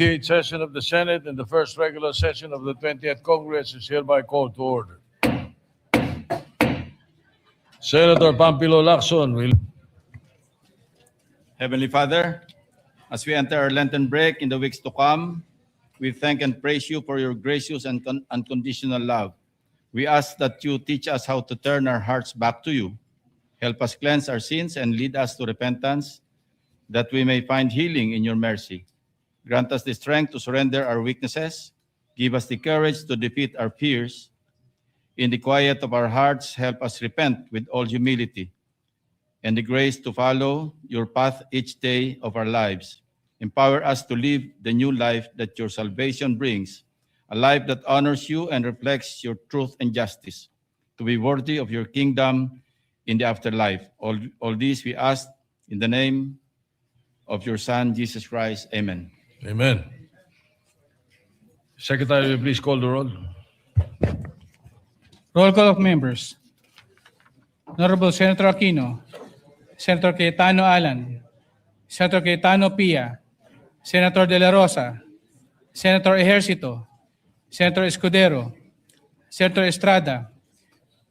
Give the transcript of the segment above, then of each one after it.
88th session of the Senate and the first regular session of the 20th Congress is hereby called to order. Senator Pampilo Lacson will... Heavenly Father, as we enter our Lenten break in the weeks to come, we thank and praise you for your gracious and unconditional love. We ask that you teach us how to turn our hearts back to you. Help us cleanse our sins and lead us to repentance, that we may find healing in your mercy. Grant us the strength to surrender our weaknesses. Give us the courage to defeat our fears. In the quiet of our hearts, help us repent with all humility, and the grace to follow your path each day of our lives. Empower us to live the new life that your salvation brings, a life that honors you and reflects your truth and justice, to be worthy of your kingdom in the afterlife. All these we ask in the name of your Son, Jesus Christ. Amen. Amen. Secretary, will you please call the roll? Roll call of members. Honorable Senator Aquino, Senator Cayetano Alan, Senator Cayetano Pia, Senator De La Rosa, Senator Ejercito, Senator Escudero, Senator Estrada,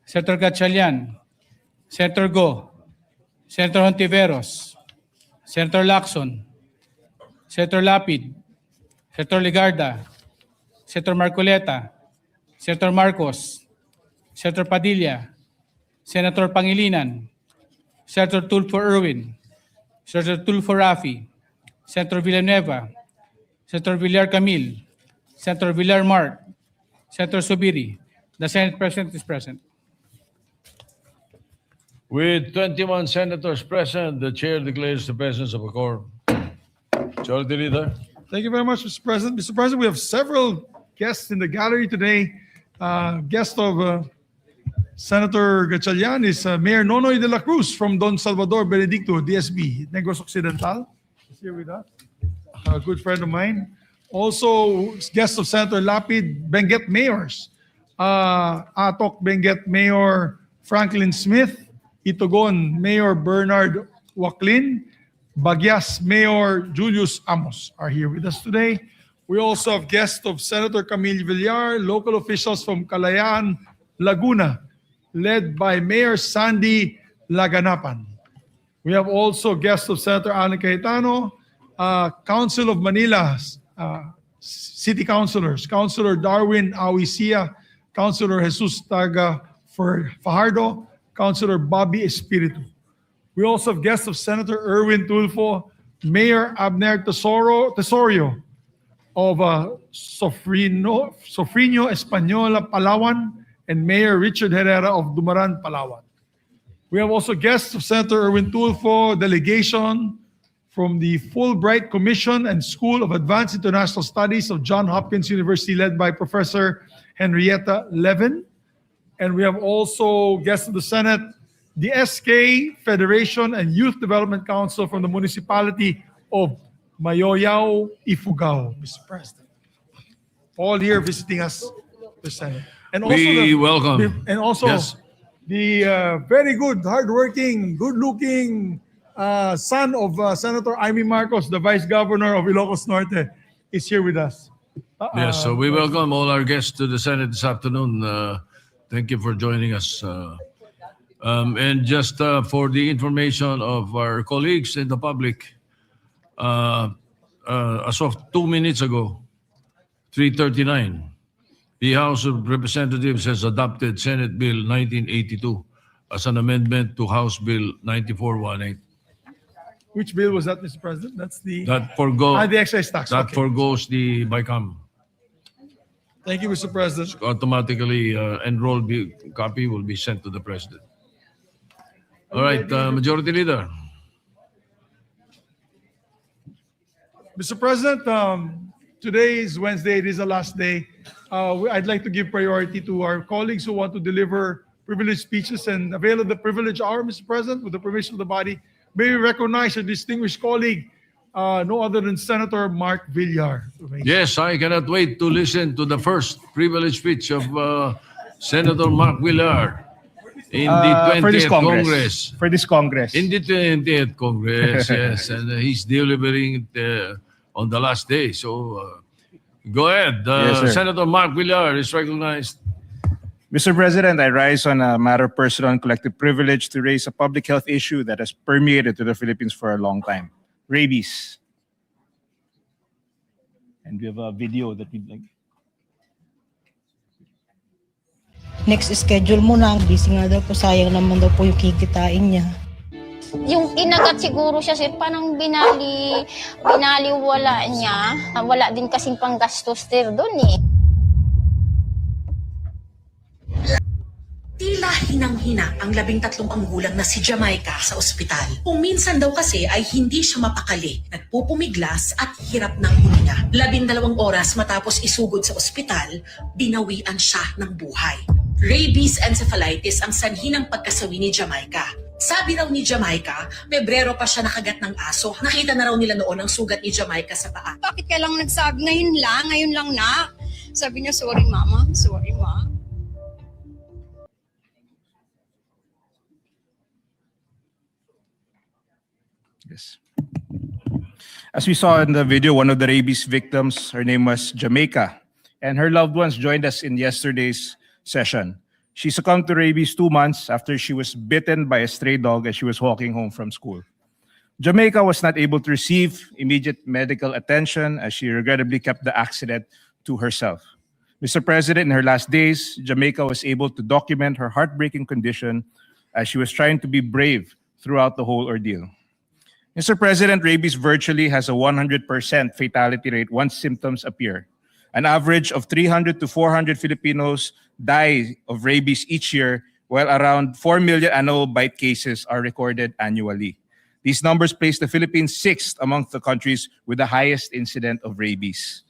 Senator Gatchalian, Senator Go, Senator Hontiveros, Senator Lacson, Senator Lapid, Senator Ligarda, Senator Marcoleta, Senator Marcos, Senator Padilla, Senator Pangilinan, Senator Tulfo Erwin, Senator Tulfo Rafi, Senator Villanueva, Senator Villar Camil, Senator Villar Mark, Senator Subiri. The Senate President is present. With 21 senators present, the chair declares the presence of a quorum. Majority Leader. Thank you very much, Mr. President. Mr. President, we have several guests in the gallery today. Guest of Senator Gatchalian is Mayor Nonoy de la Cruz from Don Salvador Benedicto, DSB, Negros Occidental. He's here with us. A good friend of mine. Also, guest of Senator Lapid, Benguet Mayors. Atok Benguet Mayor Franklin Smith. Itogon Mayor Bernard Waclin. Bagyas Mayor Julius Amos are here with us today. We also have guests of Senator Camille Villar, local officials from Kalayaan, Laguna, led by Mayor Sandy Laganapan. We have also guests of Senator Alan Cayetano, Council of Manila's city councilors, Councilor Darwin Awisia, Councilor Jesus Taga Fajardo, Councilor Bobby Espiritu. We also have guests of Senator Erwin Tulfo, Mayor Abner Tesorio of Sofrino Española, Palawan, and Mayor Richard Herrera of Dumaran, Palawan. We have also guests of Senator Erwin Tulfo, delegation from the Fulbright Commission and School of Advanced International Studies of Johns Hopkins University, led by Professor Henrietta Levin. And we have also guests of the Senate, the SK Federation and Youth Development Council from the municipality of Mayoyao, Ifugao, Mr. President. All here visiting us, the Senate. And also We welcome. And also Yes. the very good, hardworking, good-looking son of Senator Amy Marcos, the Vice Governor of Ilocos Norte, is here with us. Yes, so we welcome all our guests to the Senate this afternoon. Thank you for joining us. And just for the information of our colleagues and the public, as of 2 minutes ago, 3:39, the House of Representatives has adopted Senate Bill 1982 as an amendment to House Bill 9418. Which bill was that, Mr. President? That's the The excise tax. that Okay. forgoes the BICAM. Thank you, Mr. President. Automatically enrolled copy will be sent to the President. All right, Majority Leader. Mr. President, today is Wednesday. It is the last day. I'd like to give priority to our colleagues who want to deliver privileged speeches and avail of the privilege hour, Mr. President, with the permission of the body. May we recognize a distinguished colleague, no other than Senator Mark Villar. Yes, I cannot wait to listen to the first privileged speech of Senator Mark Villar in the for this 20th Congress. For this Congress. In the 20th Congress, yes. And he's delivering it on the last day. So go ahead. Yes, sir. Senator Mark Villar is recognized. Mr. President, I rise on a matter of personal and collective privilege to raise a public health issue that has permeated to the Philippines for a long time. Rabies. And we have a video that we'd like. Next schedule mo na. Busy nga daw po. Sayang naman daw po yung kikitain niya. Yung kinagat siguro siya, sir, parang binaliwala niya. Wala din kasing panggastos, sir, doon eh. Tila hinang-hina ang 13 ang gulang na si Jamaica sa ospital. Kung minsan daw kasi ay hindi siya mapakali, nagpupumiglas at hirap ng huminga. 12 oras matapos isugod sa ospital, binawian siya ng buhay. Rabies encephalitis ang sanhi ng pagkasawi ni Jamaica. Sabi raw ni Jamaica, Pebrero pa siya nakagat ng aso. Nakita na raw nila noon ang sugat ni Jamaica sa paa. Bakit ka lang nagsabi? Ngayon lang na. Sabi niya, sorry mama, sorry ma. Yes. As we saw in the video, one of the rabies victims, her name was Jamaica, and her loved ones joined us in yesterday's session. She succumbed to rabies 2 months after she was bitten by a stray dog as she was walking home from school. Jamaica was not able to receive immediate medical attention as she regrettably kept the accident to herself. Mr. President, in her last days, Jamaica was able to document her heartbreaking condition as she was trying to be brave throughout the whole ordeal. Mr. President, rabies virtually has a 100% fatality rate once symptoms appear. An average of 300 to 400 Filipinos die of rabies each year, while around 4 million annual bite cases are recorded annually. These numbers place the Philippines 6th among the countries with the highest incident of rabies.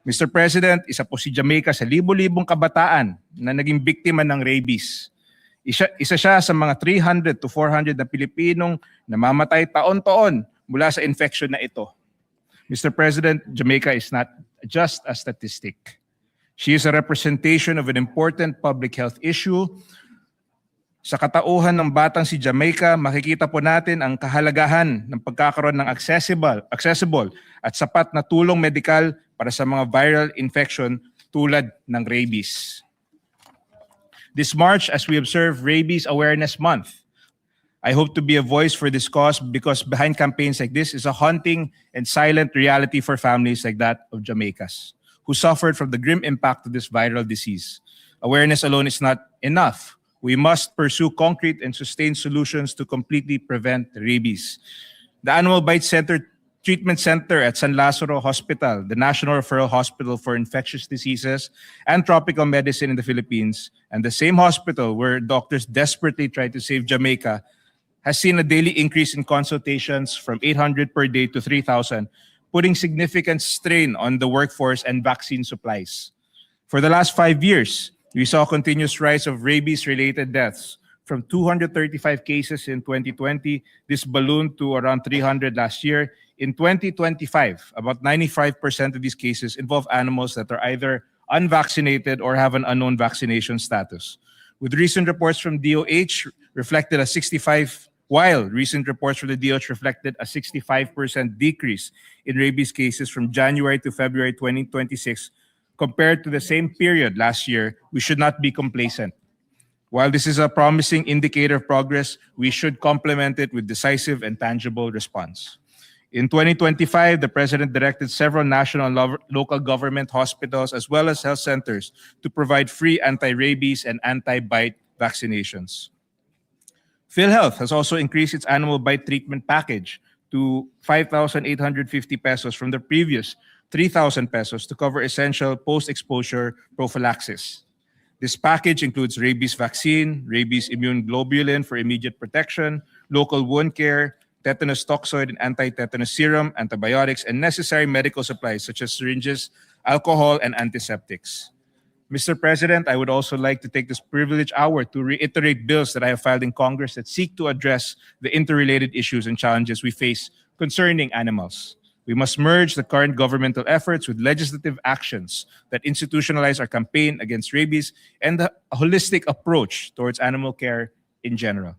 Mr. President, isa po si Jamaica sa libo-libong kabataan na naging biktima ng rabies. Isa siya sa mga 300 to 400 na Pilipinong namamatay taon-taon mula sa infection na ito. Mr. President, Jamaica is not just a statistic. She is a representation of an important public health issue. Sa katauhan ng batang si Jamaica, makikita po natin ang kahalagahan ng pagkakaroon ng accessible at sapat na tulong medikal para sa mga viral infection tulad ng rabies. This March, as we observe Rabies Awareness Month, I hope to be a voice for this cause because behind campaigns like this is a haunting and silent reality for families like that of Jamaicans who suffered from the grim impact of this viral disease. Awareness alone is not enough. We must pursue concrete and sustained solutions to completely prevent rabies. The Animal Bite Treatment Center at San Lazaro Hospital, the National Referral Hospital for Infectious Diseases and Tropical Medicine in the Philippines, and the same hospital where doctors desperately try to save Jamaica, has seen a daily increase in consultations from 800 per day to 3,000, putting significant strain on the workforce and vaccine supplies. For the last 5 years, we saw a continuous rise of rabies-related deaths. From 235 cases in 2020, this ballooned to around 300 last year. In 2025, about 95% of these cases involve animals that are either unvaccinated or have an unknown vaccination status. With recent reports from DOH reflected a 65, while recent reports from the DOH reflected a 65% decrease in rabies cases from January to February 2026, compared to the same period last year, we should not be complacent. While this is a promising indicator of progress, we should complement it with decisive and tangible response. In 2025, the President directed several national and local government hospitals as well as health centers to provide free anti-rabies and anti-bite vaccinations. PhilHealth has also increased its animal bite treatment package to 5,850 pesos from the previous 3,000 pesos to cover essential post-exposure prophylaxis. This package includes rabies vaccine, rabies immune globulin for immediate protection, local wound care, tetanus toxoid and anti-tetanus serum, antibiotics, and necessary medical supplies such as syringes, alcohol, and antiseptics. Mr. President, I would also like to take this privileged hour to reiterate bills that I have filed in Congress that seek to address the interrelated issues and challenges we face concerning animals. We must merge the current governmental efforts with legislative actions that institutionalize our campaign against rabies and a holistic approach towards animal care in general.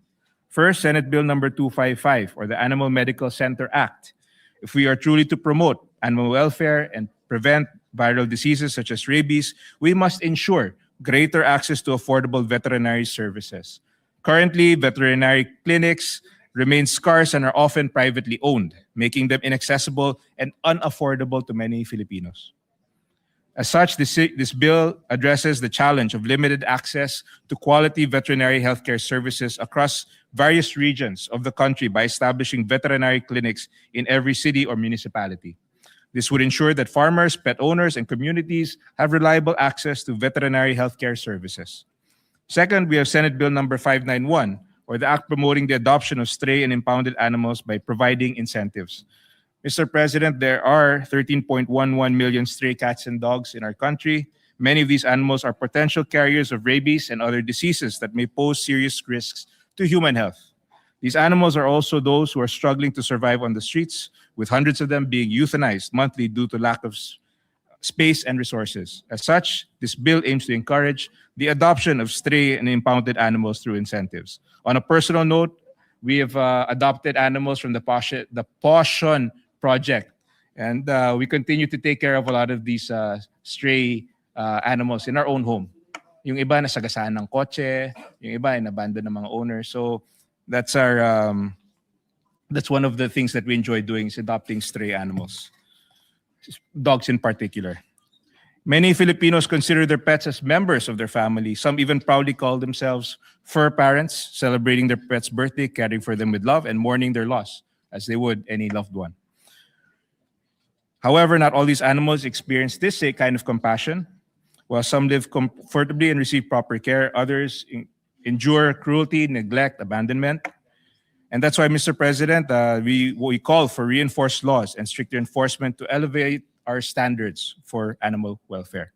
First, Senate Bill number 255, or the Animal Medical Center Act. If we are truly to promote animal welfare and prevent viral diseases such as rabies, we must ensure greater access to affordable veterinary services. Currently, veterinary clinics remain scarce and are often privately owned, making them inaccessible and unaffordable to many Filipinos. As such, this bill addresses the challenge of limited access to quality veterinary healthcare services across various regions of the country by establishing veterinary clinics in every city or municipality. This would ensure that farmers, pet owners, and communities have reliable access to veterinary healthcare services. Second, we have Senate Bill number 591, or the act promoting the adoption of stray and impounded animals by providing incentives. Mr. President, there are 13.11 million stray cats and dogs in our country. Many of these animals are potential carriers of rabies and other diseases that may pose serious risks to human health. These animals are also those who are struggling to survive on the streets, with hundreds of them being euthanized monthly due to lack of space and resources. As such, this bill aims to encourage the adoption of stray and impounded animals through incentives. On a personal note, we have adopted animals from the Passion Project, and we continue to take care of a lot of these stray animals in our own home. Yung iba nasagasaan ng kotse, yung iba inabandon ng mga owners. So that's that's one of the things that we enjoy doing, is adopting stray animals, dogs in particular. Many Filipinos consider their pets as members of their family. Some even proudly call themselves fur parents, celebrating their pet's birthday, caring for them with love, and mourning their loss as they would any loved one. However, not all these animals experience this kind of compassion. While some live comfortably and receive proper care, others endure cruelty, neglect, abandonment. And that's why, Mr. President, we call for reinforced laws and stricter enforcement to elevate our standards for animal welfare.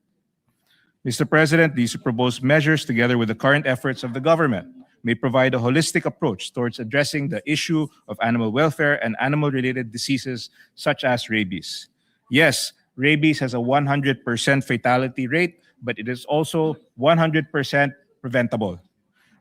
Mr. President, these proposed measures, together with the current efforts of the government, may provide a holistic approach towards addressing the issue of animal welfare and animal-related diseases such as rabies. Yes, rabies has a 100% fatality rate, but it is also 100% preventable.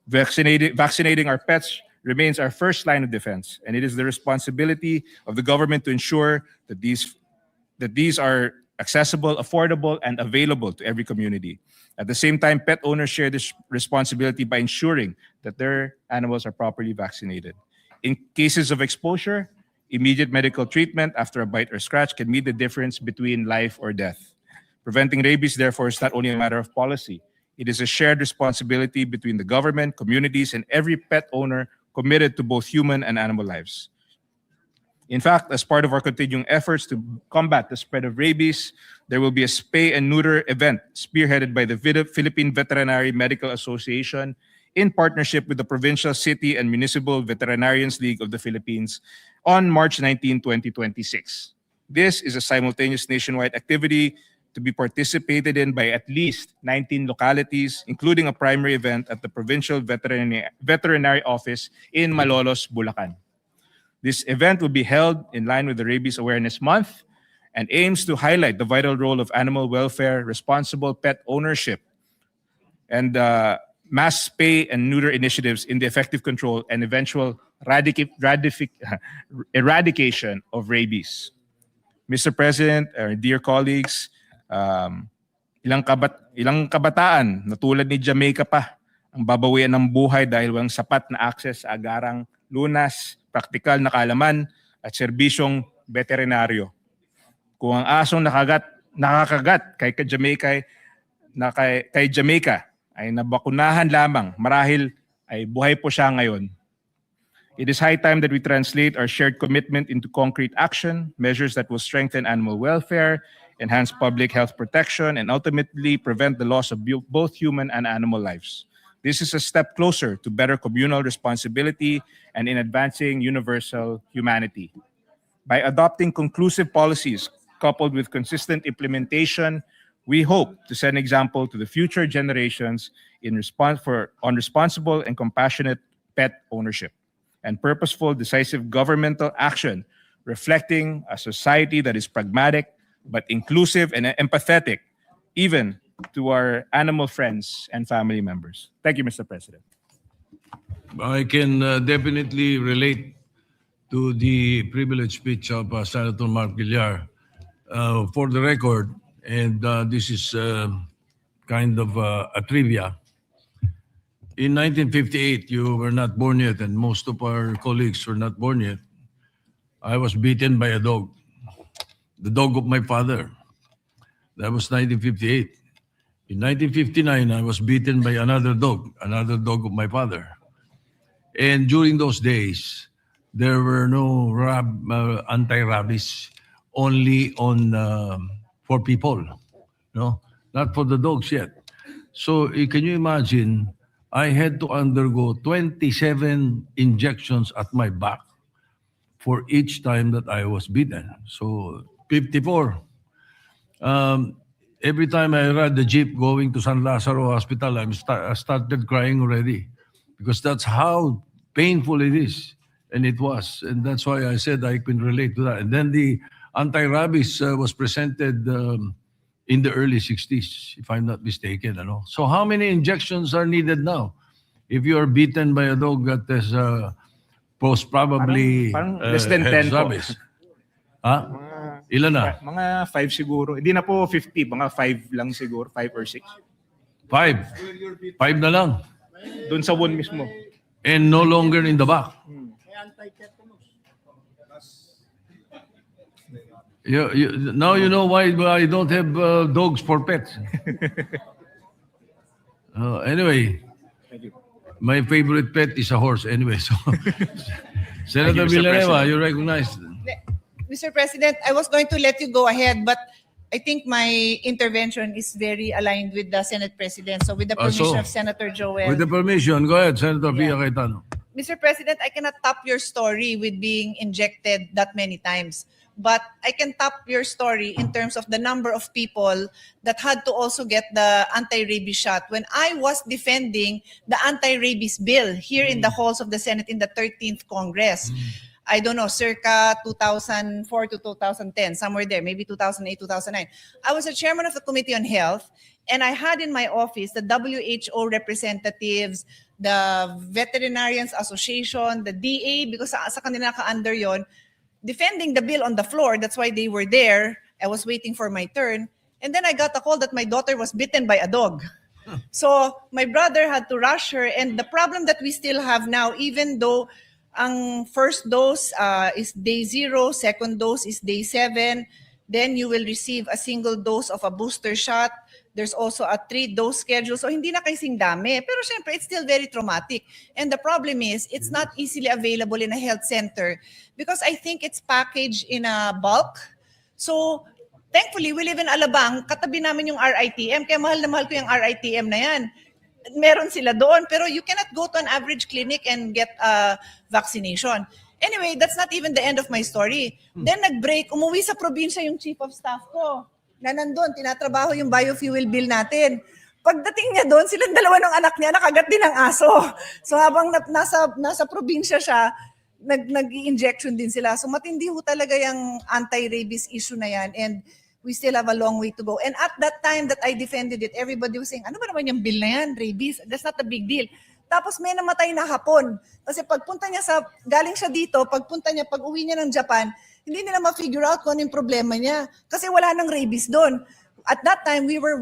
Vaccinating our pets remains our first line of defense, and it is the responsibility of the government to ensure that these are accessible, affordable, and available to every community. At the same time, pet owners share this responsibility by ensuring that their animals are properly vaccinated. In cases of exposure, immediate medical treatment after a bite or scratch can mean the difference between life or death. Preventing rabies, therefore, is not only a matter of policy. It is a shared responsibility between the government, communities, and every pet owner committed to both human and animal lives. In fact, as part of our continuing efforts to combat the spread of rabies, there will be a spay and neuter event spearheaded by the Philippine Veterinary Medical Association in partnership with the Provincial, City, and Municipal Veterinarians League of the Philippines on March 19, 2026. This is a simultaneous nationwide activity to be participated in by at least 19 localities, including a primary event at the Provincial Veterinary Office in Malolos, Bulacan. This event will be held in line with the Rabies Awareness Month and aims to highlight the vital role of animal welfare, responsible pet ownership, and mass spay and neuter initiatives in the effective control and eventual eradication of rabies. Mr. President, dear colleagues, ilang kabataan na tulad ni Jamaica pa ang babawian ng buhay dahil walang sapat na access sa agarang lunas, praktikal na kaalaman at serbisyong veterinaryo. Kung ang asong nakakagat kay Jamaica ay nabakunahan lamang, marahil ay buhay po siya ngayon. It is high time that we translate our shared commitment into concrete action, measures that will strengthen animal welfare, enhance public health protection, and ultimately prevent the loss of both human and animal lives. This is a step closer to better communal responsibility and in advancing universal humanity. By adopting conclusive policies coupled with consistent implementation, we hope to set an example to the future generations on responsible and compassionate pet ownership and purposeful, decisive governmental action reflecting a society that is pragmatic but inclusive and empathetic, even to our animal friends and family members. Thank you, Mr. President. I can definitely relate to the privileged speech of Senator Mark Villar. for the record, and this is kind of a trivia. In 1958, you were not born yet, and most of our colleagues were not born yet. I was beaten by a dog, the dog of my father. That was 1958. In 1959, I was beaten by another dog of my father. And during those days, there were no anti-rabies, only on for people, no, not for the dogs yet. So can you imagine? I had to undergo 27 injections at my back for each time that I was beaten. So 54. Every time I ride the jeep going to San Lazaro Hospital, I started crying already because that's how painful it is. And it was. And that's why I said I can relate to that. And then the anti-rabies was presented in the early 60s, if I'm not mistaken. Ano? So how many injections are needed now? If you are beaten by a dog that is probably Parang less than has 10 po. rabies. Ha? Ilan na? Mga 5 siguro. Hindi na po 50, mga 5 lang siguro, 5 or 6. 5. 5 na lang. Doon sa wound mismo. And no longer in the back. Now you know why I don't have dogs for pets. Anyway, my favorite pet is a horse. Anyway, so Senator Mr. Villanueva, President. you recognize. Mr. President, I was going to let you go ahead, but I think my intervention is very aligned with the Senate President. So with the permission so, of Senator Joel. With the permission, go ahead, Senator Pia Cayetano. Mr. President, I cannot top your story with being injected that many times. But I can top your story in terms of the number of people that had to also get the anti-rabies shot. When I was defending the anti-rabies bill here in the halls of the Senate in the 13th Congress, I don't know, circa 2004 to 2010, somewhere there, maybe 2008, 2009. I was a chairman of the Committee on Health, and I had in my office the WHO representatives, the Veterinarians Association, the DA, because sa kanila ka-under yon, defending the bill on the floor. That's why they were there. I was waiting for my turn. And then I got a call that my daughter was bitten by a dog. So my brother had to rush her. And the problem that we still have now, even though ang first dose is day 0, second dose is day 7, then you will receive a single dose of a booster shot. There's also a 3-dose schedule. So hindi na kasing dami. Pero syempre, it's still very traumatic. And the problem is, it's not easily available in a health center because I think it's packaged in a bulk. So thankfully, we live in Alabang. Katabi namin yung RITM. Kaya mahal na mahal ko yung RITM na yan. Meron sila doon. Pero you cannot go to an average clinic and get a vaccination. Anyway, that's not even the end of my story. Then nag-break, umuwi sa probinsya yung chief of staff ko. Na nandun, tinatrabaho yung biofuel bill natin. Pagdating niya doon, silang dalawa ng anak niya, nakagat din ng aso. So habang nasa probinsya siya, nag-i-injection din sila. So matindi ho talaga yung anti-rabies issue na yan. And we still have a long way to go. And at that time that I defended it, everybody was saying, ano ba naman yung bill na yan, rabies? That's not a big deal. Tapos may namatay na hapon. Kasi pagpunta niya galing siya dito, pag uwi niya ng Japan, hindi nila ma-figure out kung ano yung problema niya. Kasi wala nang rabies doon. At that time, we are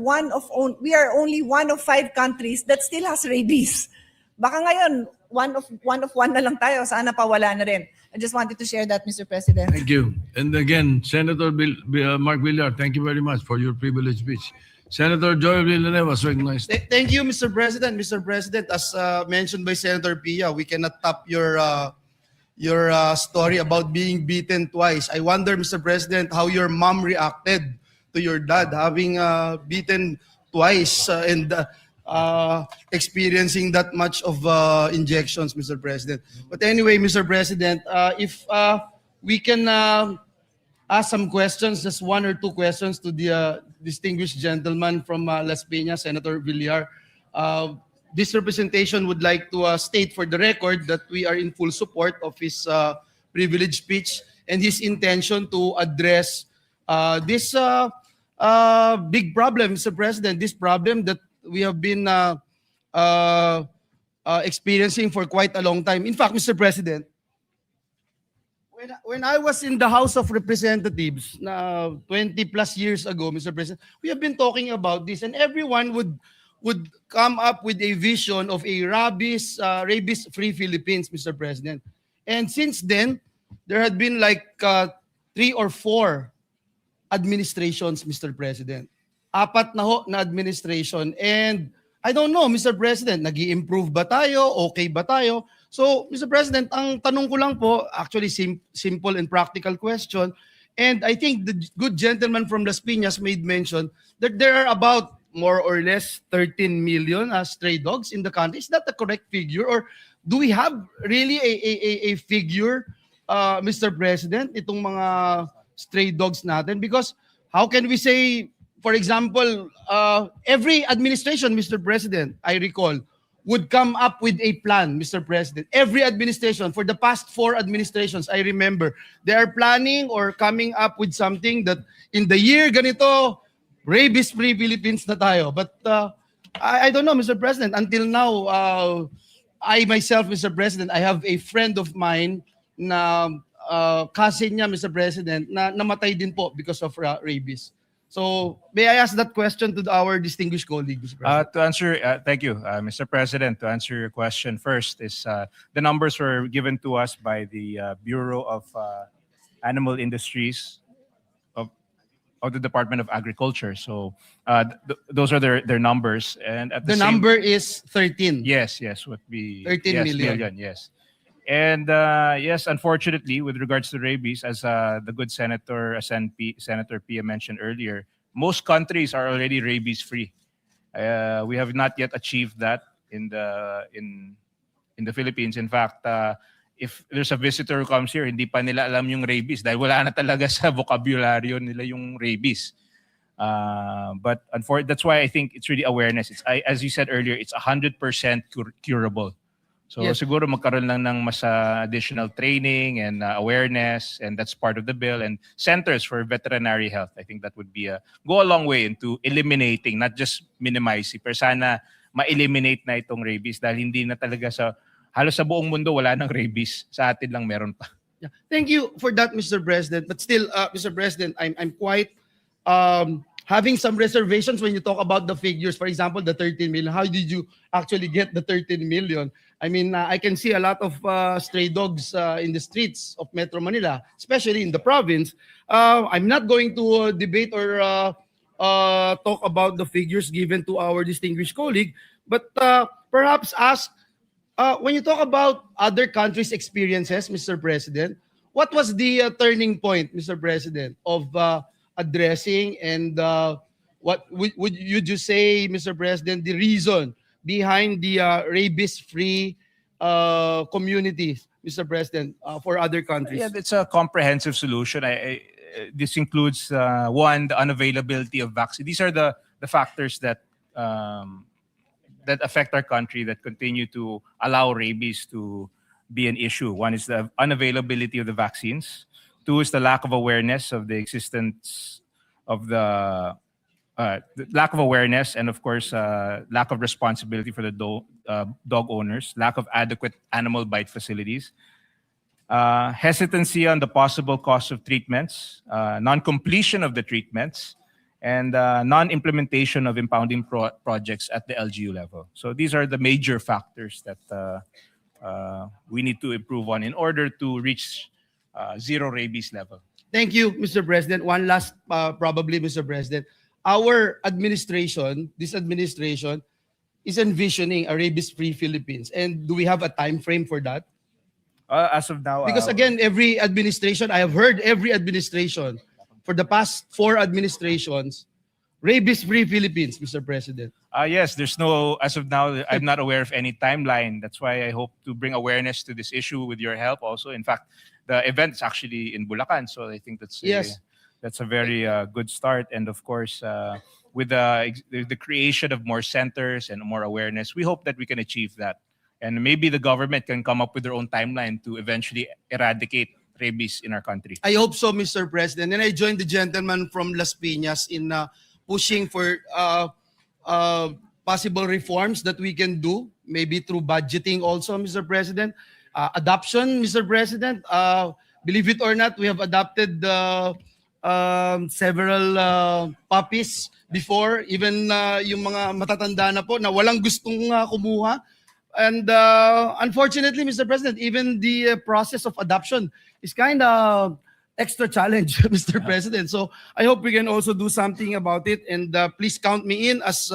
only one of 5 countries that still has rabies. Baka ngayon, one of one na lang tayo. Sana pa wala na rin. I just wanted to share that, Mr. President. Thank you. And again, Senator Mark Villar, thank you very much for your privileged speech. Senator Joel Villanueva was recognized. Thank you, Mr. President. Mr. President, as mentioned by Senator Pia, we cannot top your story about being beaten twice. I wonder, Mr. President, how your mom reacted to your dad having beaten twice and experiencing that much of injections, Mr. President. But anyway, Mr. President, if we can ask some questions, just 1 or 2 questions to the distinguished gentleman from Las Piñas, Senator Villar. This representation would like to state for the record that we are in full support of his privileged speech and his intention to address this big problem, Mr. President, this problem that we have been experiencing for quite a long time. In fact, Mr. President, When I was in the House of Representatives, 20 plus years ago, Mr. President, we have been talking about this, and everyone would come up with a vision of a rabies-free Philippines, Mr. President. And since then, there had been like 3 or 4 administrations, Mr. President. 4 na administration. And I don't know, Mr. President, nag-i-improve ba tayo? Okay ba tayo? So, Mr. President, ang tanong ko lang po, actually simple and practical question, and I think the good gentleman from Las Piñas made mention that there are about more or less 13 million stray dogs in the country. Is that the correct figure? Or do we have really a figure, Mr. President, itong mga stray dogs natin? Because how can we say, for example, every administration, Mr. President, I recall, would come up with a plan, Mr. President. Every administration, for the past 4 administrations, I remember, they are planning or coming up with something that in the year ganito, rabies-free Philippines na tayo. But I don't know, Mr. President, until now, I myself, Mr. President, I have a friend of mine na cousin niya, Mr. President, na namatay din po because of rabies. So, may I ask that question to our distinguished colleague, Mr. President? To answer, thank you, Mr. President. To answer your question first is the numbers were given to us by the Bureau of Animal Industries of the Department of Agriculture. So those are their numbers. And at The number is 13. Yes, would be 13 yes, million. Yes. And yes, unfortunately, with regards to rabies, as the good Senator Senator Pia mentioned earlier, most countries are already rabies-free. We have not yet achieved that in the Philippines. In fact, if there's a visitor who comes here, hindi pa nila alam yung rabies dahil wala na talaga sa vocabulary nila yung rabies. But that's why I think it's really awareness. As you said earlier, it's 100% curable. So Yes. siguro magkaroon lang ng mas additional training and awareness, and that's part of the bill. And centers for veterinary health, I think that would be go a long way into eliminating, not just minimizing, pero sana ma-eliminate na itong rabies dahil hindi na talaga halos sa buong mundo wala nang rabies. Sa atin lang meron pa. Yeah. Thank you for that, Mr. President. But still, Mr. President, I'm quite having some reservations when you talk about the figures. For example, the 13 million. How did you actually get the 13 million? I mean, I can see a lot of stray dogs in the streets of Metro Manila, especially in the province. I'm not going to debate or talk about the figures given to our distinguished colleague, but perhaps ask, when you talk about other countries' experiences, Mr. President, what was the turning point, Mr. President, of addressing and what would you just say, Mr. President, the reason behind the rabies-free communities, Mr. President, for other countries? Yeah, it's a comprehensive solution. This includes one, the unavailability of vaccine. These are the factors that affect our country that continue to allow rabies to be an issue. One is the unavailability of the vaccines. 2 is the lack of awareness of the existence of the lack of awareness, and of course, lack of responsibility for the dog owners, lack of adequate animal bite facilities, hesitancy on the possible cost of treatments, non-completion of the treatments, and non-implementation of impounding projects at the LGU level. So these are the major factors that we need to improve on in order to reach zero rabies level. Thank you, Mr. President. One last, probably, Mr. President. Our administration, this administration, is envisioning a rabies-free Philippines. And do we have a time frame for that? As of now, Because again, every administration, I have heard every administration, for the past 4 administrations, rabies-free Philippines, Mr. President. Yes, there's no, as of now, I'm not aware of any timeline. That's why I hope to bring awareness to this issue with your help also. In fact, the event is actually in Bulacan, so I think that's Yes. that's a very good start. And of course, with the creation of more centers and more awareness, we hope that we can achieve that. And maybe the government can come up with their own timeline to eventually eradicate rabies in our country. I hope so, Mr. President. And I joined the gentleman from Las Piñas in pushing for possible reforms that we can do, maybe through budgeting also, Mr. President. Adoption, Mr. President. believe it or not, we have adopted several puppies before, even yung mga matatanda na po na walang gustong kumuha. And unfortunately, Mr. President, even the process of adoption is kind of extra challenge, Mr. President. So I hope we can also do something about it. And please count me in as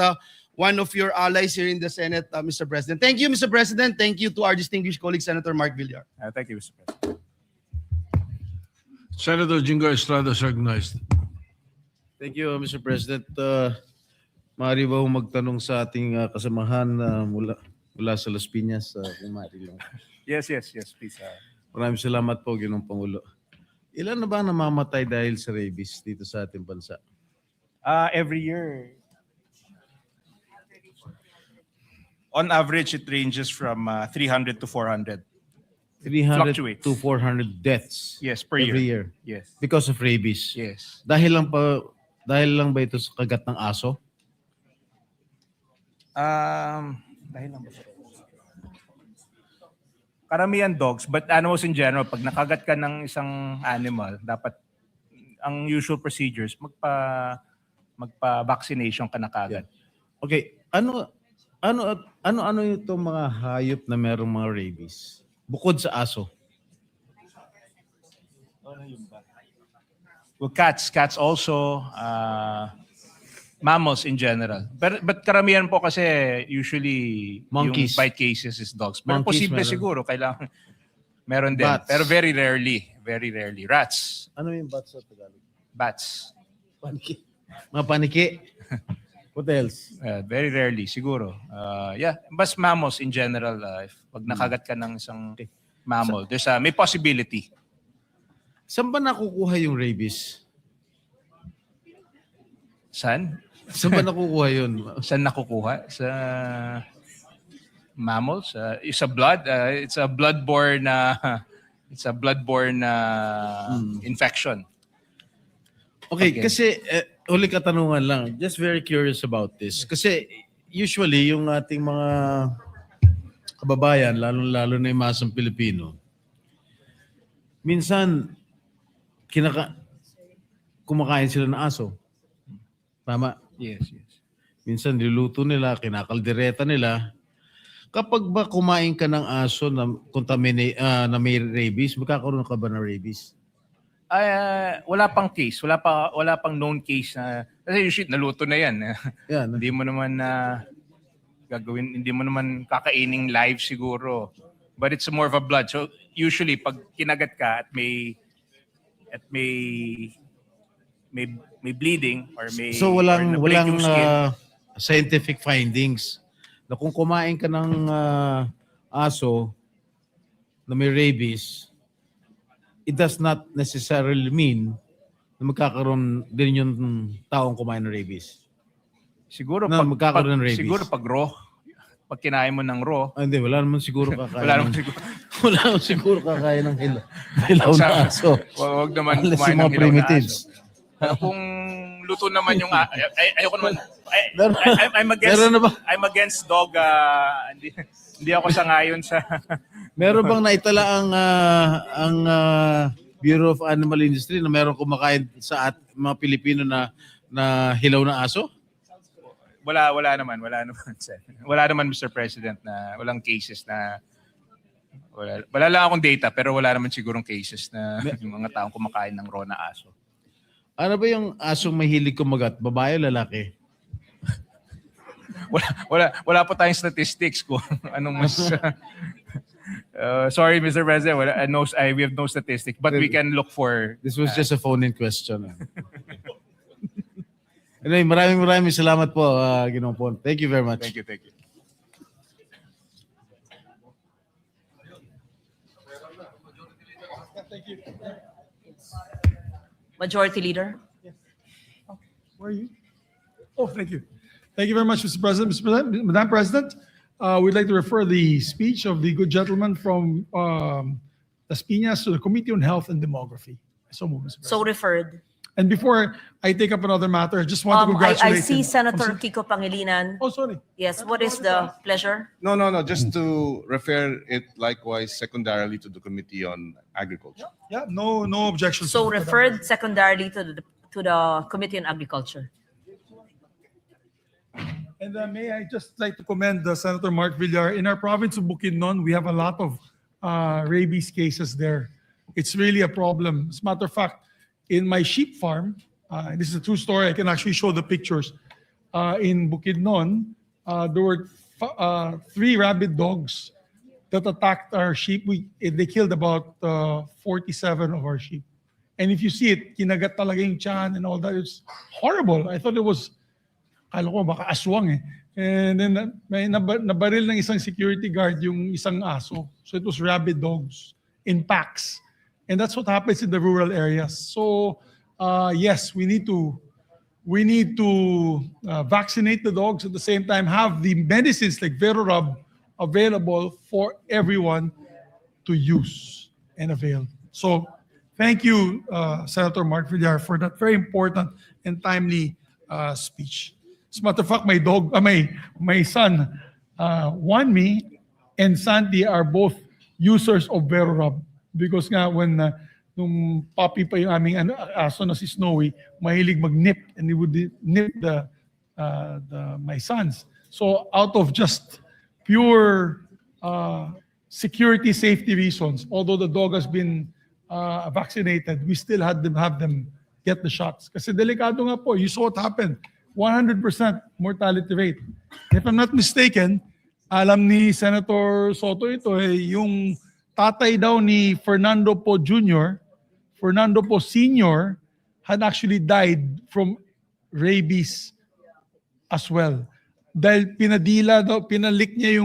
one of your allies here in the Senate, Mr. President. Thank you, Mr. President. Thank you to our distinguished colleague, Senator Mark Villar. Thank you, Mr. President. Senator Jingo Estrada is recognized. Thank you, Mr. President. Maaari ba hong magtanong sa ating kasamahan mula sa Las Piñas? Kung maaari lang. Yes, please. Maraming salamat po, Ginoong Pangulo. Ilan na ba namamatay dahil sa rabies dito sa ating bansa? Every year, on average, it ranges from 300 to 400. 300 Fluctuates. to 400 deaths Yes, per every year Yes. because of rabies. Yes. Dahil lang ba ito sa kagat ng aso? Dahil lang ba? Karamihan dogs, but animals in general, pag nakagat ka ng isang animal, dapat ang usual procedures, magpa-vaccination ka na kagad. Okay, ano itong mga hayop na merong mga rabies? Bukod sa aso. Well, cats also, mammals in general. But karamihan po kasi usually Monkeys. yung bite cases is dogs. Pero Monkeys posible meron. siguro, kailangan meron din. Bats. Pero very rarely. Rats, Ano yung bats sa Tagalog? bats. Paniki. Mga paniki. What else? Very rarely, siguro. Yeah, mas mammals in general, if pag nakagat ka ng isang mammal, may possibility. Saan ba nakukuha yung rabies? Saan? Saan ba nakukuha yun? Saan nakukuha? Sa mammals? It's a blood. It's a bloodborne infection. Okay, kasi huli katanungan lang. Just very curious about this. Kasi usually yung ating mga kababayan, lalo na yung masang Pilipino, minsan kumakain sila ng aso. Tama? Yes. Minsan niluto nila, kinakaldereta nila. Kapag ba kumain ka ng aso na na may rabies, magkakaroon ka ba ng rabies? Wala pang case. Wala pang known case na kasi usually naluto na yan. Yan. Hindi mo naman hindi mo naman kakaining live siguro. But it's more of a blood. So usually pag kinagat ka at may bleeding or may So or walang na-break yung skin. scientific findings na kung kumain ka ng aso na may rabies, it does not necessarily mean na magkakaroon din yung taong kumain ng rabies. Siguro na magkakaroon ng rabies. siguro pag raw, pag kinain mo ng raw, Hindi, wala naman siguro kakain. wala naman siguro. Wala naman siguro kakain ng hilaw na aso. Wag naman Unless kumain yung ng mga hilaw na primitives. aso. Pero kung luto naman yung ayoko naman Meron na ba? I'm against dog hindi ako sangayon sa Meron bang naitala ang Bureau of Animal Industry na meron kumakain sa mga Pilipino na hilaw na aso? wala naman sir. Wala naman Mr. President na walang cases na wala lang akong data pero wala naman sigurong cases na yung mga taong kumakain ng raw na aso. Ano ba yung asong mahilig kumagat? Babae o lalaki? Wala pa tayong statistics kung anong mas sorry Mr. President, we have no statistics but we can look for This was just a phone-in question. Anyway, maraming salamat po, Ginoong Pon. Thank you very much. Thank you. Majority Leader. Where are you? Oh, thank you. Thank you very much, Mr. President. Madam President, we'd like to refer the speech of the good gentleman from Las Piñas to the Committee on Health and Demography. So move, Mr. President. So referred. And before I take up another matter, I just want to congratulate I see him. Senator Kiko Pangilinan. Oh, sorry. Yes, what is the pleasure? No, just to refer it likewise secondarily to the Committee on Agriculture. Yeah, no objections. So referred secondarily to the Committee on Agriculture. And may I just like to commend Senator Mark Villar. In our province of Bukidnon, we have a lot of rabies cases there. It's really a problem. As a matter of fact, in my sheep farm, this is a true story, I can actually show the pictures. In Bukidnon, there were 3 rabid dogs that attacked our sheep. They killed about 47 of our sheep. And if you see it, kinagat talaga yung tiyan and all that. It's horrible. I thought it was, kala ko baka aswang eh. And then may nabaril ng isang security guard yung isang aso. So it was rabid dogs in packs. And that's what happens in the rural areas. So yes, we need to vaccinate the dogs, at the same time have the medicines like Verorab available for everyone to use and avail. So thank you, Senator Mark Villar, for that very important and timely speech. As a matter of fact, my son, Wanmi and Santi are both users of Verorab because nga when nung puppy pa yung aming aso na si Snowy, mahilig mag-nip and he would nip my sons. So out of just pure security safety reasons, although the dog has been vaccinated, we still had them have them get the shots. Kasi delikado nga po, you saw what happened. 100% mortality rate. If I'm not mistaken, alam ni Senator Soto ito, yung tatay daw ni Fernando Po Jr., Fernando Po Sr. had actually died from rabies as well. Dahil pinalik niya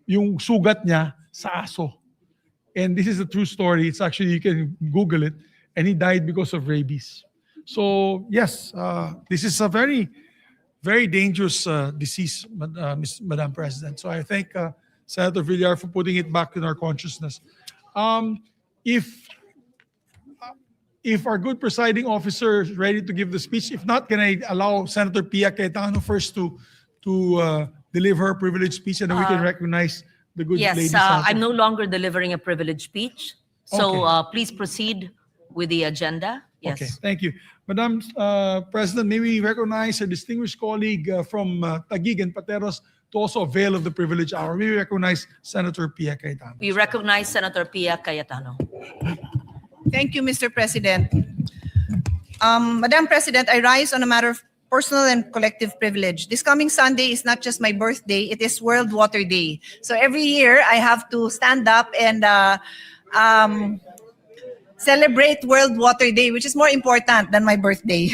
yung sugat niya sa aso. And this is a true story. It's actually, you can Google it. And he died because of rabies. So yes, this is a very, very dangerous disease, Madam President. So I thank Senator Villar for putting it back in our consciousness. If our good presiding officer is ready to give the speech, if not, can I allow Senator Pia Cayetano first to deliver her privileged speech, and then we can recognize the good lady. Yes, I'm no longer delivering a privileged speech. So please proceed with the agenda. Yes. Okay, thank you. Madam President, may we recognize a distinguished colleague from Taguig and Pateros to also avail of the privilege hour. May we recognize Senator Pia Cayetano. We recognize Senator Pia Cayetano. Thank you, Mr. President. Madam President, I rise on a matter of personal and collective privilege. This coming Sunday is not just my birthday, it is World Water Day. So every year I have to stand up and celebrate World Water Day, which is more important than my birthday.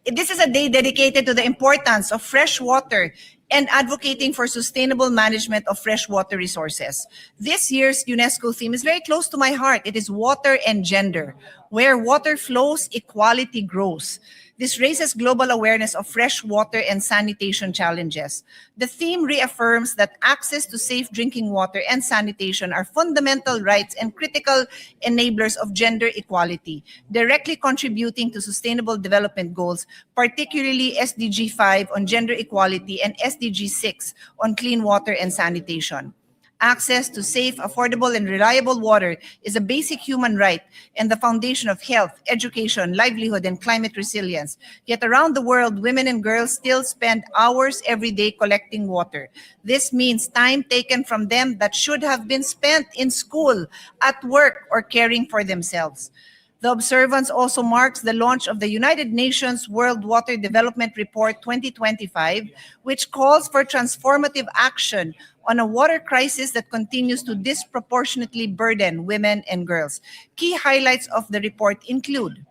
This is a day dedicated to the importance of fresh water and advocating for sustainable management of freshwater resources. This year's UNESCO theme is very close to my heart. It is water and gender. Where water flows, equality grows. This raises global awareness of fresh water and sanitation challenges. The theme reaffirms that access to safe drinking water and sanitation are fundamental rights and critical enablers of gender equality, directly contributing to sustainable development goals, particularly SDG 5 on gender equality and SDG 6 on clean water and sanitation. Access to safe, affordable, and reliable water is a basic human right and the foundation of health, education, livelihood, and climate resilience. Yet around the world, women and girls still spend hours every day collecting water. This means time taken from them that should have been spent in school, at work, or caring for themselves. The observance also marks the launch of the United Nations World Water Development Report 2025, which calls for transformative action on a water crisis that continues to disproportionately burden women and girls. Key highlights of the report include: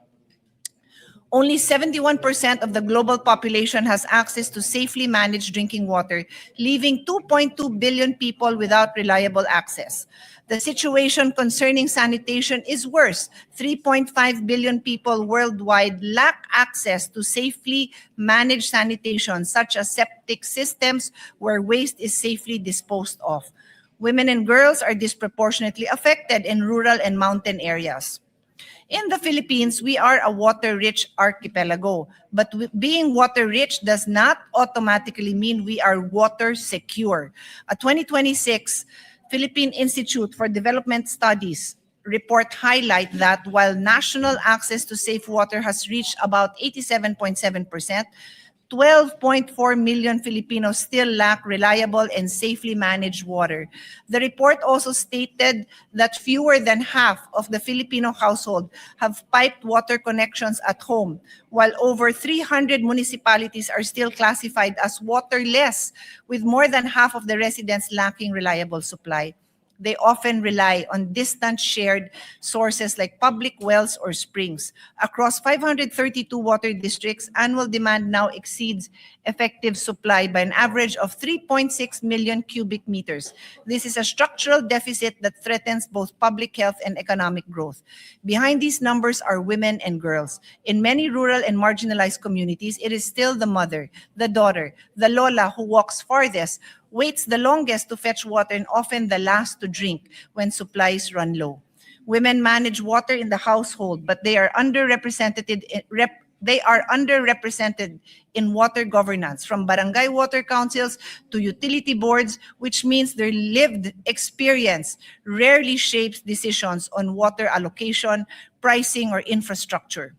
only 71% of the global population has access to safely managed drinking water, leaving 2.2 billion people without reliable access. The situation concerning sanitation is worse. 3.5 billion people worldwide lack access to safely managed sanitation, such as septic systems where waste is safely disposed of. Women and girls are disproportionately affected in rural and mountain areas. In the Philippines, we are a water-rich archipelago, but being water-rich does not automatically mean we are water secure. A 2026 Philippine Institute for Development Studies report highlight that while national access to safe water has reached about 87.7%, 12.4 million Filipinos still lack reliable and safely managed water. The report also stated that fewer than half of the Filipino household have piped water connections at home, while over 300 municipalities are still classified as waterless, with more than half of the residents lacking reliable supply. They often rely on distant shared sources like public wells or springs. Across 532 water districts, annual demand now exceeds effective supply by an average of 3.6 million cubic meters. This is a structural deficit that threatens both public health and economic growth. Behind these numbers are women and girls. In many rural and marginalized communities, it is still the mother, the daughter, the lola who walks farthest, waits the longest to fetch water, and often the last to drink when supplies run low. Women manage water in the household, but they are underrepresented in water governance, from barangay water councils to utility boards, which means their lived experience rarely shapes decisions on water allocation, pricing, or infrastructure.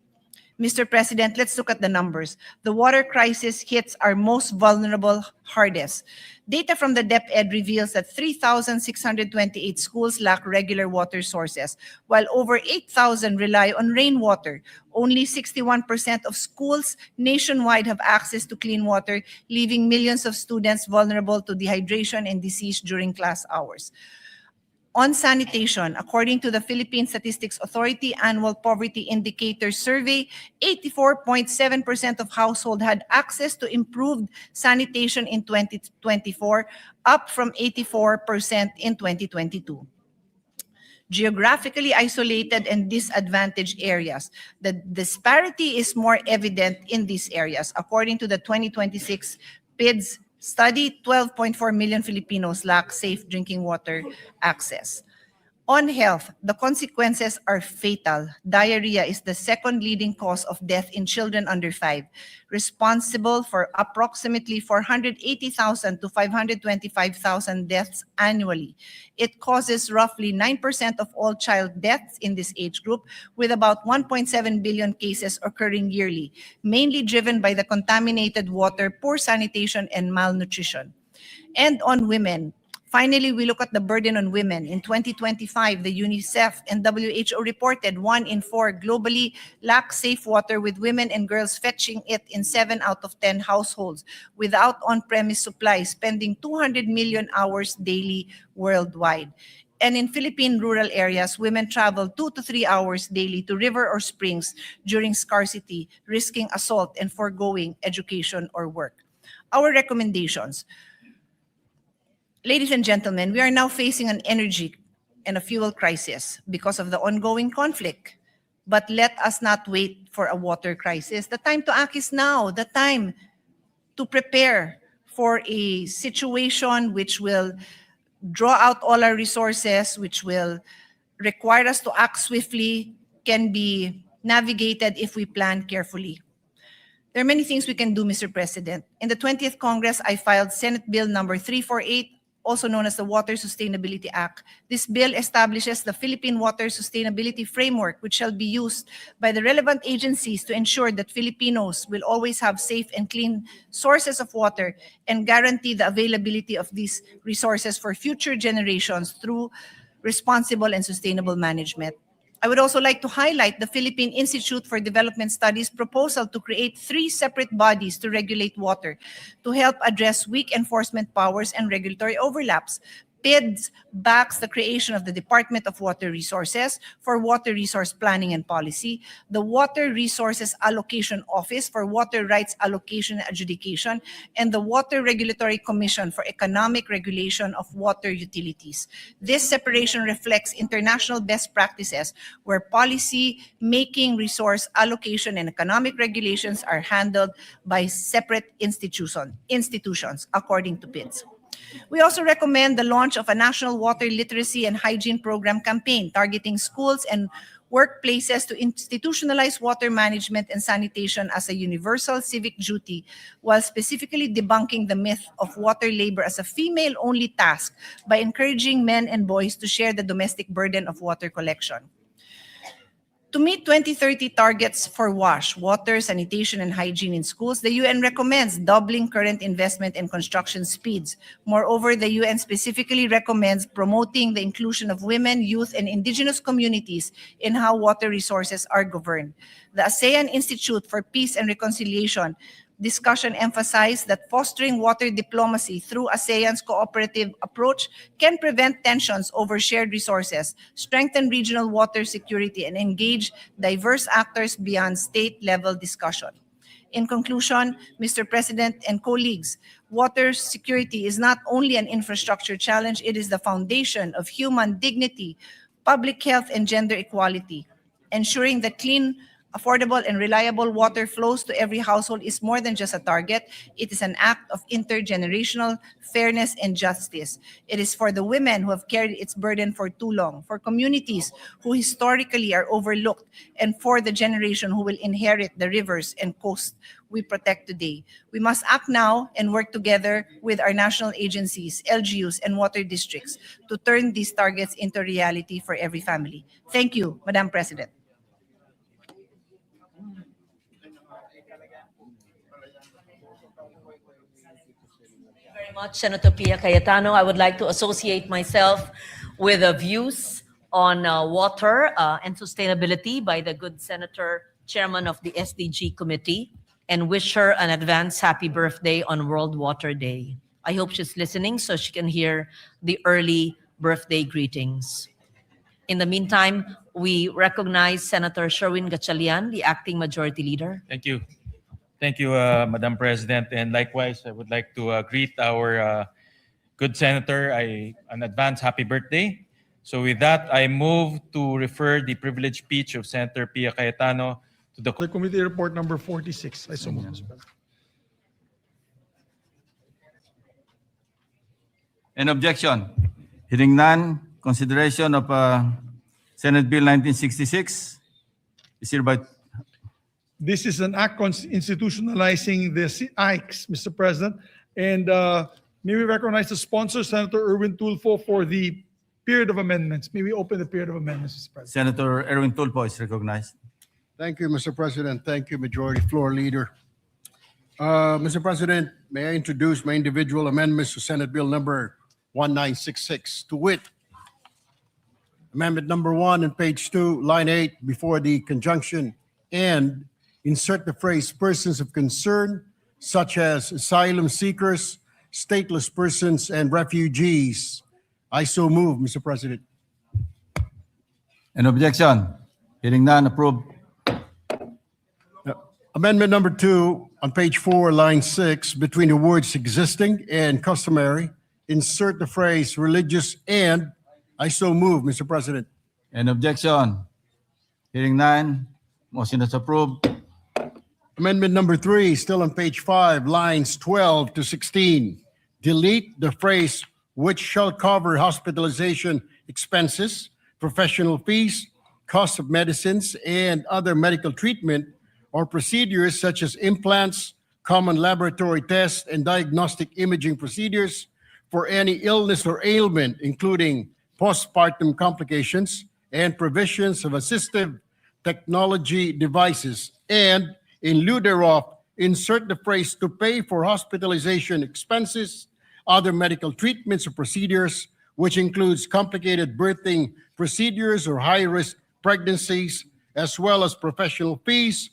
Mr. President, let's look at the numbers. The water crisis hits our most vulnerable hardest. Data from the DepEd reveals that 3,628 schools lack regular water sources, while over 8,000 rely on rainwater. Only 61% of schools nationwide have access to clean water, leaving millions of students vulnerable to dehydration and disease during class hours. On sanitation, according to the Philippine Statistics Authority Annual Poverty Indicator Survey, 84.7% of households had access to improved sanitation in 2024, up from 84% in 2022. Geographically isolated and disadvantaged areas. The disparity is more evident in these areas. According to the 2026 PIDS study, 12.4 million Filipinos lack safe drinking water access. On health, the consequences are fatal. Diarrhea is the second leading cause of death in children under 5, responsible for approximately 480,000 to 525,000 deaths annually. It causes roughly 9% of all child deaths in this age group, with about 1.7 billion cases occurring yearly, mainly driven by the contaminated water, poor sanitation, and malnutrition. And on women, finally, we look at the burden on women. In 2025, the UNICEF and WHO reported 1 in 4 globally lack safe water, with women and girls fetching it in 7 out of 10 households without on-premise supply, spending 200 million hours daily worldwide. And in Philippine rural areas, women travel 2 to 3 hours daily to river or springs during scarcity, risking assault and foregoing education or work. Our recommendations. Ladies and gentlemen, we are now facing an energy and a fuel crisis because of the ongoing conflict. But let us not wait for a water crisis. The time to act is now. The time to prepare for a situation which will draw out all our resources, which will require us to act swiftly, can be navigated if we plan carefully. There are many things we can do, Mr. President. In the 20th Congress, I filed Senate Bill number 348, also known as the Water Sustainability Act. This bill establishes the Philippine Water Sustainability Framework, which shall be used by the relevant agencies to ensure that Filipinos will always have safe and clean sources of water and guarantee the availability of these resources for future generations through responsible and sustainable management. I would also like to highlight the Philippine Institute for Development Studies' proposal to create 3 separate bodies to regulate water to help address weak enforcement powers and regulatory overlaps. PIDS backs the creation of the Department of Water Resources for Water Resource Planning and Policy, the Water Resources Allocation Office for Water Rights Allocation and Adjudication, and the Water Regulatory Commission for Economic Regulation of Water Utilities. This separation reflects international best practices where policy making, resource allocation, and economic regulations are handled by separate institutions according to PIDS. We also recommend the launch of a national water literacy and hygiene program campaign targeting schools and workplaces to institutionalize water management and sanitation as a universal civic duty, while specifically debunking the myth of water labor as a female-only task by encouraging men and boys to share the domestic burden of water collection. To meet 2030 targets for WASH, water, sanitation, and hygiene in schools, the UN recommends doubling current investment and construction speeds. Moreover, the UN specifically recommends promoting the inclusion of women, youth, and indigenous communities in how water resources are governed. The ASEAN Institute for Peace and Reconciliation discussion emphasized that fostering water diplomacy through ASEAN's cooperative approach can prevent tensions over shared resources, strengthen regional water security, and engage diverse actors beyond state-level discussion. In conclusion, Mr. President and colleagues, water security is not only an infrastructure challenge, it is the foundation of human dignity, public health, and gender equality. Ensuring that clean, affordable, and reliable water flows to every household is more than just a target. It is an act of intergenerational fairness and justice. It is for the women who have carried its burden for too long, for communities who historically are overlooked, and for the generation who will inherit the rivers and coasts we protect today. We must act now and work together with our national agencies, LGUs, and water districts to turn these targets into reality for every family. Thank you, Madam President. Very much, Senator Pia Cayetano. I would like to associate myself with the views on water and sustainability by the good Senator, Chairman of the SDG Committee, and wish her an advance happy birthday on World Water Day. I hope she's listening so she can hear the early birthday greetings. In the meantime, we recognize Senator Sherwin Gatchalian, the Acting Majority Leader. Thank you. Thank you, Madam President. And likewise, I would like to greet our good senator an advance happy birthday. So with that, I move to refer the privileged speech of Senator Pia Cayetano to the Committee report number 46. I so move, Mr. President. Any objection? Hearing none, consideration of Senate Bill 1966 is hereby. This is an act institutionalizing the ICE, Mr. President. And may we recognize the sponsor, Senator Erwin Tulfo, for the period of amendments. May we open the period of amendments, Mr. President. Senator Erwin Tulfo is recognized. Thank you, Mr. President. Thank you, Majority Floor Leader. Mr. President, may I introduce my individual amendments to Senate Bill number 1966, to wit, Amendment number 1 on page 2, line 8, before the conjunction and insert the phrase persons of concern, such as asylum seekers, stateless persons, and refugees. I so move, Mr. President. An objection? Hearing none, approved. Amendment number 2 on page 4, line 6, between the words existing and customary, insert the phrase religious and. I so move, Mr. President. An objection? Hearing none, motion is approved. Amendment number 3, still on page 5, lines 12 to 16. Delete the phrase which shall cover hospitalization expenses, professional fees, cost of medicines, and other medical treatment or procedures such as implants, common laboratory tests, and diagnostic imaging procedures for any illness or ailment, including postpartum complications and provisions of assistive technology devices, and in lieu thereof, insert the phrase to pay for hospitalization expenses, other medical treatments or procedures, which includes complicated birthing procedures or high-risk pregnancies, as well as professional fees,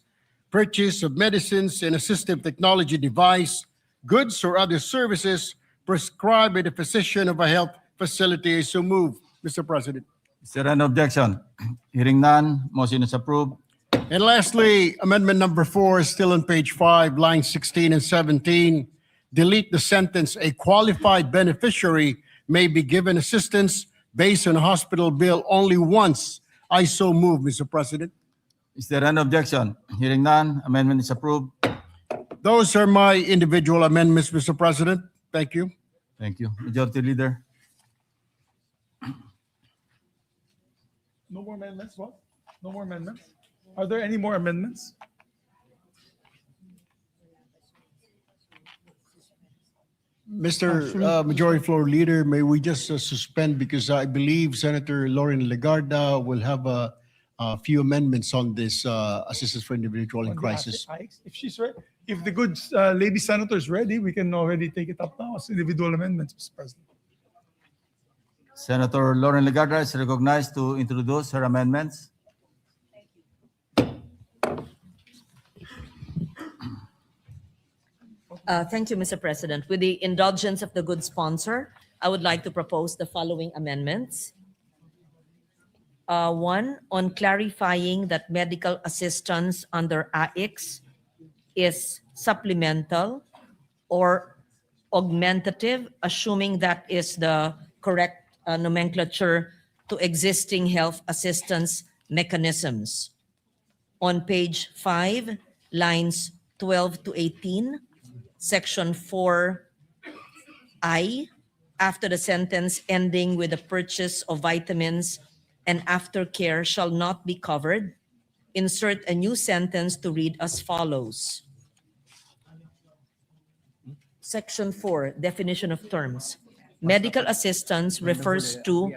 purchase of medicines and assistive technology device, goods or other services prescribed by the physician of a health facility. I so move, Mr. President. Is there an objection? Hearing none, motion is approved. And lastly, amendment number 4 is still on page 5, lines 16 and 17. Delete the sentence, a qualified beneficiary may be given assistance based on a hospital bill only once. I so move, Mr. President. Is there an objection? Hearing none, amendment is approved. Those are my individual amendments, Mr. President. Thank you. Thank you. Majority Leader. No more amendments, what? No more amendments? Are there any more amendments? Mr. Majority Floor Leader, may we just suspend because I believe Senator Lauren Legarda will have a few amendments on this assistance for individual in On the crisis. If she's ready, if the good lady senator is ready, we can already take it up now as individual amendments, Mr. President. Senator Lauren Legarda is recognized to introduce her amendments. Thank you, Mr. President. With the indulgence of the good sponsor, I would like to propose the following amendments. One, on clarifying that medical assistance under AIX is supplemental or augmentative, assuming that is the correct nomenclature to existing health assistance mechanisms. On page 5, lines 12 to 18, section 4I, after the sentence ending with the purchase of vitamins and aftercare shall not be covered, insert a new sentence to read as follows. Section 4, definition of terms. Medical assistance refers to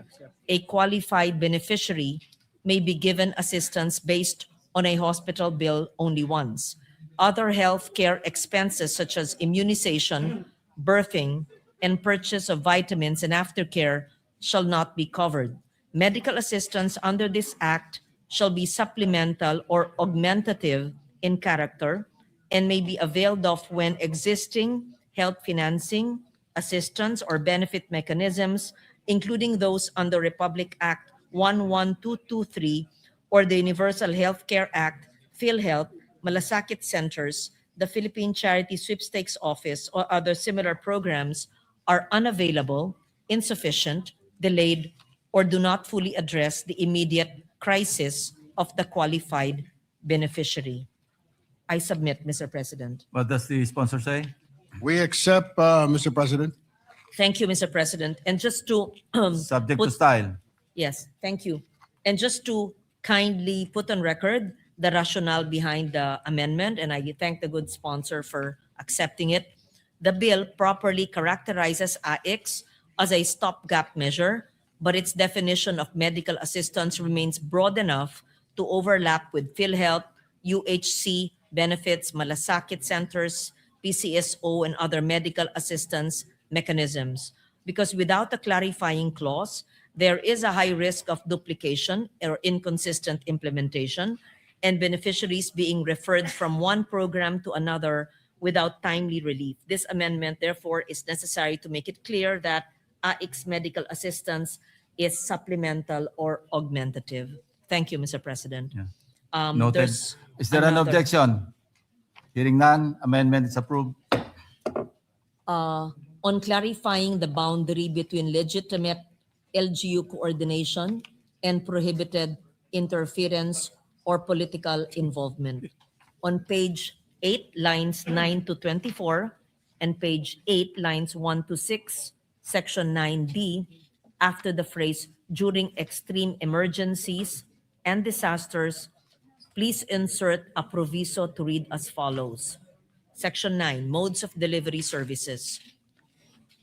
a qualified beneficiary may be given assistance based on a hospital bill only once. Other health care expenses such as immunization, birthing, and purchase of vitamins and aftercare shall not be covered. Medical assistance under this act shall be supplemental or augmentative in character and may be availed of when existing health financing, assistance, or benefit mechanisms, including those under Republic Act 11223 or the Universal Health Care Act, PhilHealth, Malasakit Centers, the Philippine Charity Sweepstakes Office, or other similar programs are unavailable, insufficient, delayed, or do not fully address the immediate crisis of the qualified beneficiary. I submit, Mr. President. What does the sponsor say? We accept, Mr. President. Thank you, Mr. President. And just to Subject to style. Yes, thank you. And just to kindly put on record the rationale behind the amendment, and I thank the good sponsor for accepting it. The bill properly characterizes AIX as a stopgap measure, but its definition of medical assistance remains broad enough to overlap with PhilHealth, UHC benefits, Malasakit Centers, PCSO, and other medical assistance mechanisms. Because without a clarifying clause, there is a high risk of duplication or inconsistent implementation, and beneficiaries being referred from one program to another without timely relief. This amendment, therefore, is necessary to make it clear that AIX medical assistance is supplemental or augmentative. Thank you, Mr. President. Yeah. Noted. Is there an objection? Hearing none, amendment is approved. On clarifying the boundary between legitimate LGU coordination and prohibited interference or political involvement. On page 8, lines 9 to 24, and page 8, lines 1 to 6, section 9D, after the phrase during extreme emergencies and disasters, please insert a proviso to read as follows. Section 9, modes of delivery services.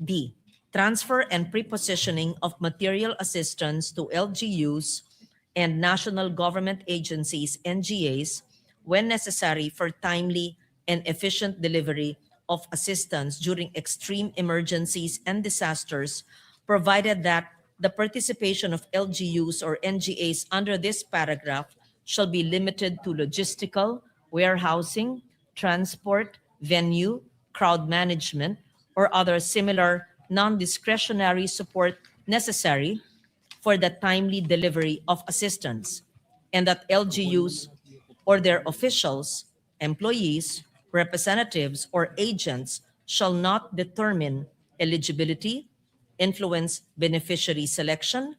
D, transfer and prepositioning of material assistance to LGUs and national government agencies, NGAs, when necessary for timely and efficient delivery of assistance during extreme emergencies and disasters, provided that the participation of LGUs or NGAs under this paragraph shall be limited to logistical, warehousing, transport, venue, crowd management, or other similar non-discretionary support necessary for the timely delivery of assistance, and that LGUs or their officials, employees, representatives, or agents shall not determine eligibility, influence beneficiary selection,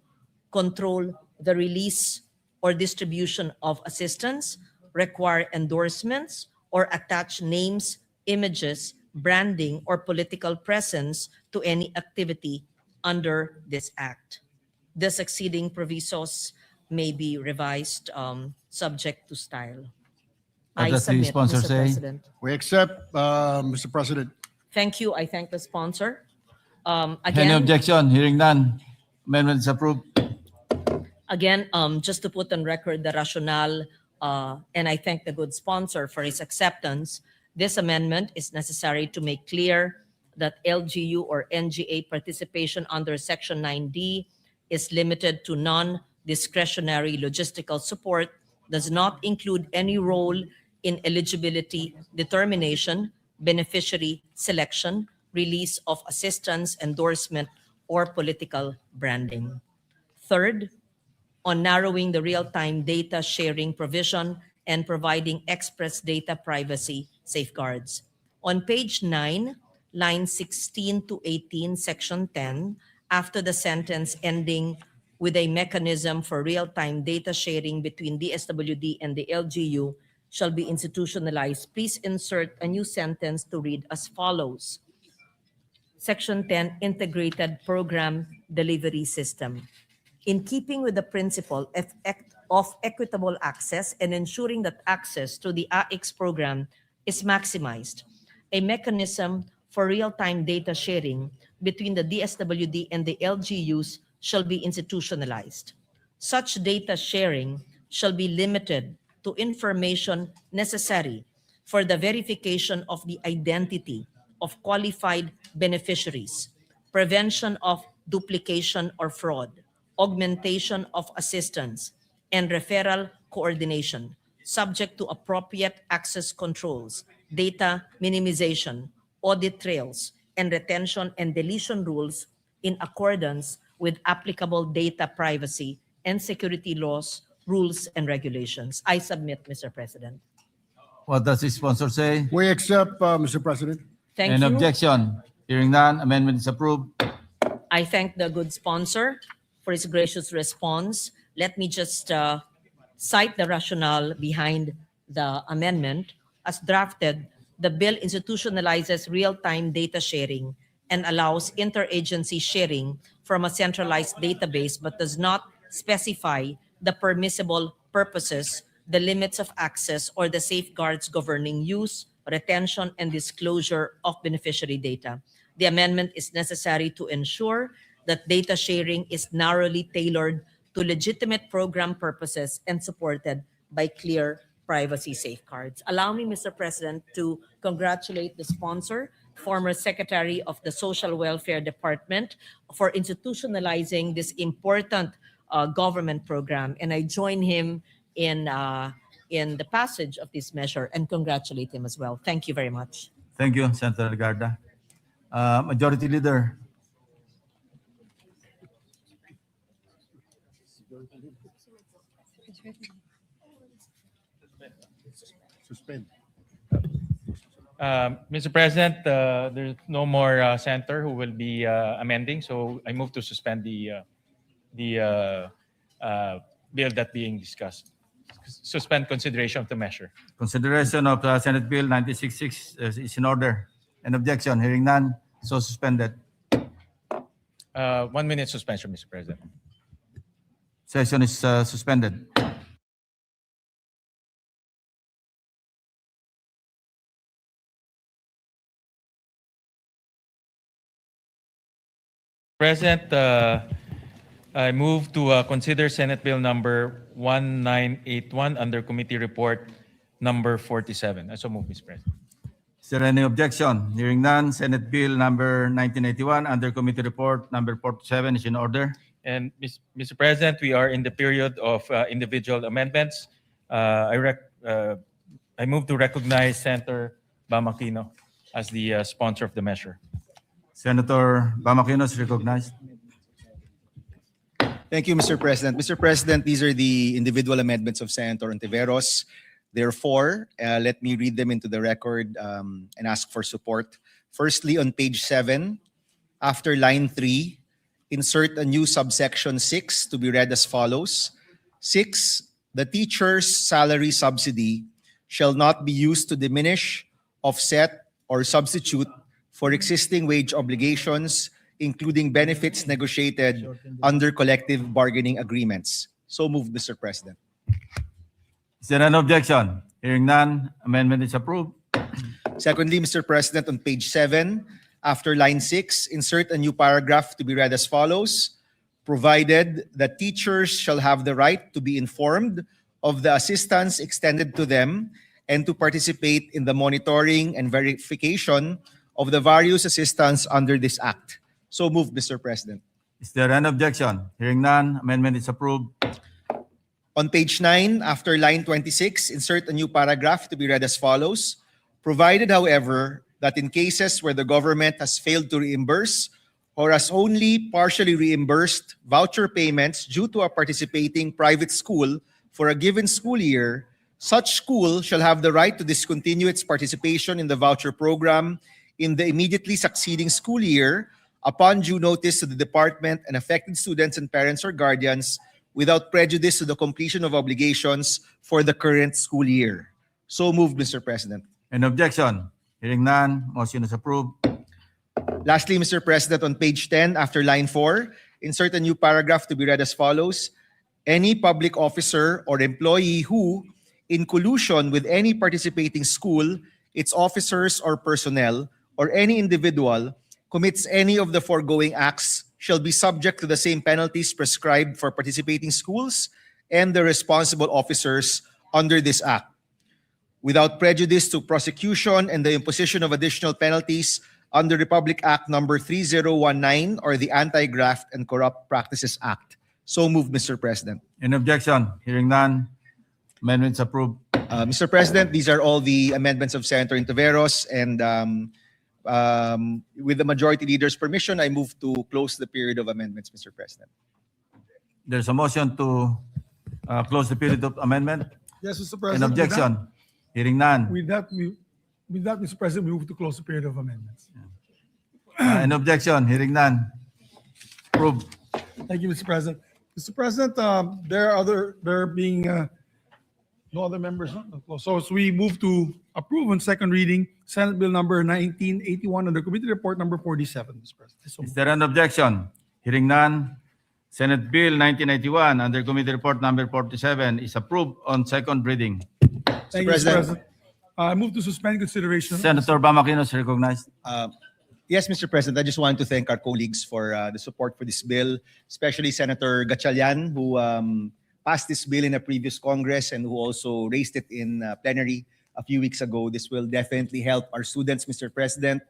control the release or distribution of assistance, require endorsements, or attach names, images, branding, or political presence to any activity under this act. The succeeding provisos may be revised subject to style. What I does the submit, sponsor Mr. say? President. We accept, Mr. President. Thank you. I thank the sponsor. Any Again, objection? Hearing none. Amendment is approved. Again, just to put on record the rationale, and I thank the good sponsor for his acceptance, this amendment is necessary to make clear that LGU or NGA participation under Section 9D is limited to non-discretionary logistical support, does not include any role in eligibility determination, beneficiary selection, release of assistance, endorsement, or political branding. Third, on narrowing the real-time data sharing provision and providing express data privacy safeguards. On page 9, lines 16 to 18, section 10, after the sentence ending with a mechanism for real-time data sharing between DSWD and the LGU shall be institutionalized, please insert a new sentence to read as follows. Section 10, Integrated Program Delivery System. In keeping with the principle of equitable access and ensuring that access to the AX program is maximized, a mechanism for real-time data sharing between the DSWD and the LGUs shall be institutionalized. Such data sharing shall be limited to information necessary for the verification of the identity of qualified beneficiaries, prevention of duplication or fraud, augmentation of assistance, and referral coordination, subject to appropriate access controls, data minimization, audit trails, and retention and deletion rules in accordance with applicable data privacy and security laws, rules, and regulations. I submit, Mr. President. What does the sponsor say? We accept, Mr. President. Thank Any you. objection? Hearing none. Amendment is approved. I thank the good sponsor for his gracious response. Let me just cite the rationale behind the amendment. As drafted, the bill institutionalizes real-time data sharing and allows interagency sharing from a centralized database, but does not specify the permissible purposes, the limits of access, or the safeguards governing use, retention, and disclosure of beneficiary data. The amendment is necessary to ensure that data sharing is narrowly tailored to legitimate program purposes and supported by clear privacy safeguards. Allow me, Mr. President, to congratulate the sponsor, former Secretary of the Social Welfare Department, for institutionalizing this important government program. And I join him in the passage of this measure and congratulate him as well. Thank you very much. Thank you, Senator Legarda. Majority Leader. Suspend. Mr. President, there's no more senator who will be amending, so I move to suspend the bill that being discussed. Suspend consideration of the measure. Consideration of Senate Bill 966 is in order. An objection? Hearing none. So suspended. 1 minute suspension, Mr. President. Session is suspended. President, I move to consider Senate Bill number 1981 under Committee Report number 47. I so move, Mr. President. Is there any objection? Hearing none, Senate Bill number 1981 under Committee Report number 47 is in order. And Mr. President, we are in the period of individual amendments. I move to recognize Senator Bamakino as the sponsor of the measure. Senator Bamakino is recognized. Thank you, Mr. President. Mr. President, these are the individual amendments of Senator Ontiveros. Therefore, let me read them into the record and ask for support. Firstly, on page 7, after line 3, insert a new subsection 6 to be read as follows. 6, the teacher's salary subsidy shall not be used to diminish, offset, or substitute for existing wage obligations, including benefits negotiated under collective bargaining agreements. So moved, Mr. President. Is there an objection? Hearing none, amendment is approved. Secondly, Mr. President, on page 7, after line 6, insert a new paragraph to be read as follows. Provided that teachers shall have the right to be informed of the assistance extended to them and to participate in the monitoring and verification of the various assistance under this act. So moved, Mr. President. Is there an objection? Hearing none, amendment is approved. On page 9, after line 26, insert a new paragraph to be read as follows. Provided, however, that in cases where the government has failed to reimburse or has only partially reimbursed voucher payments due to a participating private school for a given school year, such school shall have the right to discontinue its participation in the voucher program in the immediately succeeding school year upon due notice to the department and affected students and parents or guardians without prejudice to the completion of obligations for the current school year. So moved, Mr. President. An objection? Hearing none, motion is approved. Lastly, Mr. President, on page 10, after line 4, insert a new paragraph to be read as follows. Any public officer or employee who, in collusion with any participating school, its officers or personnel, or any individual, commits any of the foregoing acts shall be subject to the same penalties prescribed for participating schools and the responsible officers under this act, without prejudice to prosecution and the imposition of additional penalties under Republic Act number 3019 or the Anti-Graft and Corrupt Practices Act. So moved, Mr. President. An objection? Hearing none, amendments approved. Mr. President, these are all the amendments of Senator Intiveros, and with the majority leader's permission, I move to close the period of amendments, Mr. President. There's a motion to close the period of amendment. Yes, Mr. An President. objection? Hearing none. With that, Mr. President, we move to close the period of amendments. An objection? Hearing none. Approved. Thank you, Mr. President. Mr. President, there being no other members. So we move to approve on second reading Senate Bill number 1981 under Committee Report number 47, Mr. President. Is there an objection? Hearing none. Senate Bill 1981 under Committee Report number 47 is approved on second reading. Thank you, Mr. President. I move to suspend consideration. Senator Bamaquino is recognized. Yes, Mr. President, I just want to thank our colleagues for the support for this bill, especially Senator Gatchalian, who passed this bill in a previous Congress and who also raised it in plenary a few weeks ago. This will definitely help our students, Mr. President.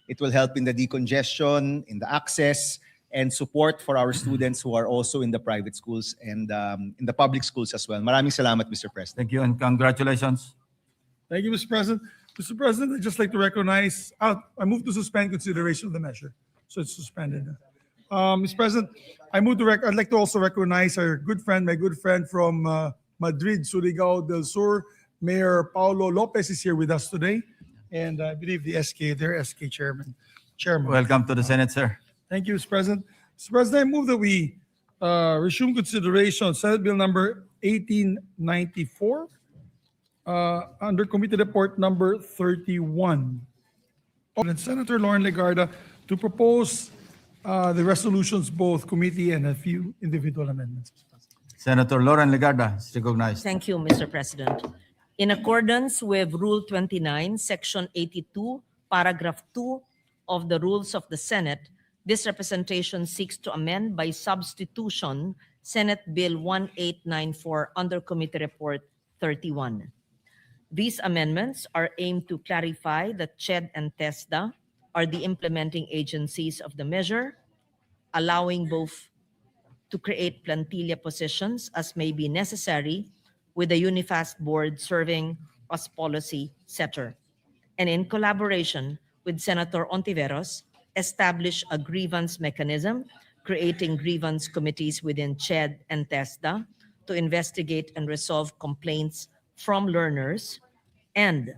It will help in the decongestion, in the access, and support for our students who are also in the private schools and in the public schools as well. Maraming salamat, Mr. President. Thank you and congratulations. Thank you, Mr. President. Mr. President, I'd just like to recognize, I move to suspend consideration of the measure. So it's suspended. Mr. President, I'd like to also recognize our good friend, my good friend from Madrid, Surigao del Sur, Mayor Paulo Lopez is here with us today. And I believe their SK chairman. Welcome to the Senate, sir. Thank you, Mr. President. Mr. President, I move that we resume consideration of Senate Bill number 1894 under Committee Report number 31. And Senator Lauren Legarda to propose the resolutions, both committee and a few individual amendments. Senator Lauren Legarda is recognized. Thank you, Mr. President. In accordance with Rule 29, Section 82, Paragraph 2 of the Rules of the Senate, this representation seeks to amend by substitution Senate Bill 1894 under Committee Report 31. These amendments are aimed to clarify that CHED and TESDA are the implementing agencies of the measure, allowing both to create plantilla positions as may be necessary, with the UNIFAST board serving as policy setter, and in collaboration with Senator Ontiveros, establish a grievance mechanism, creating grievance committees within CHED and TESDA to investigate and resolve complaints from learners, and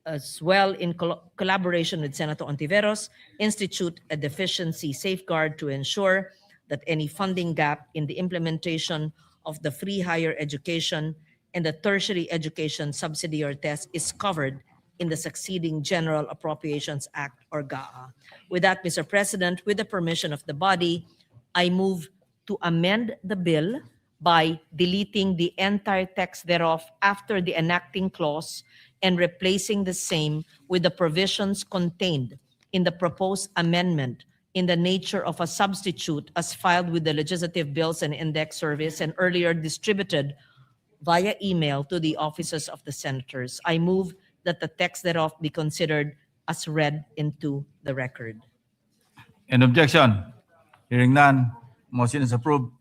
as well in collaboration with Senator Ontiveros, institute a deficiency safeguard to ensure that any funding gap in the implementation of the free higher education and the tertiary education subsidy or test is covered in the succeeding General Appropriations Act or GAA. With that, Mr. President, with the permission of the body, I move to amend the bill by deleting the entire text thereof after the enacting clause and replacing the same with the provisions contained in the proposed amendment in the nature of a substitute as filed with the Legislative Bills and Index Service and earlier distributed via email to the offices of the senators. I move that the text thereof be considered as read into the record. An objection? Hearing none, motion is approved.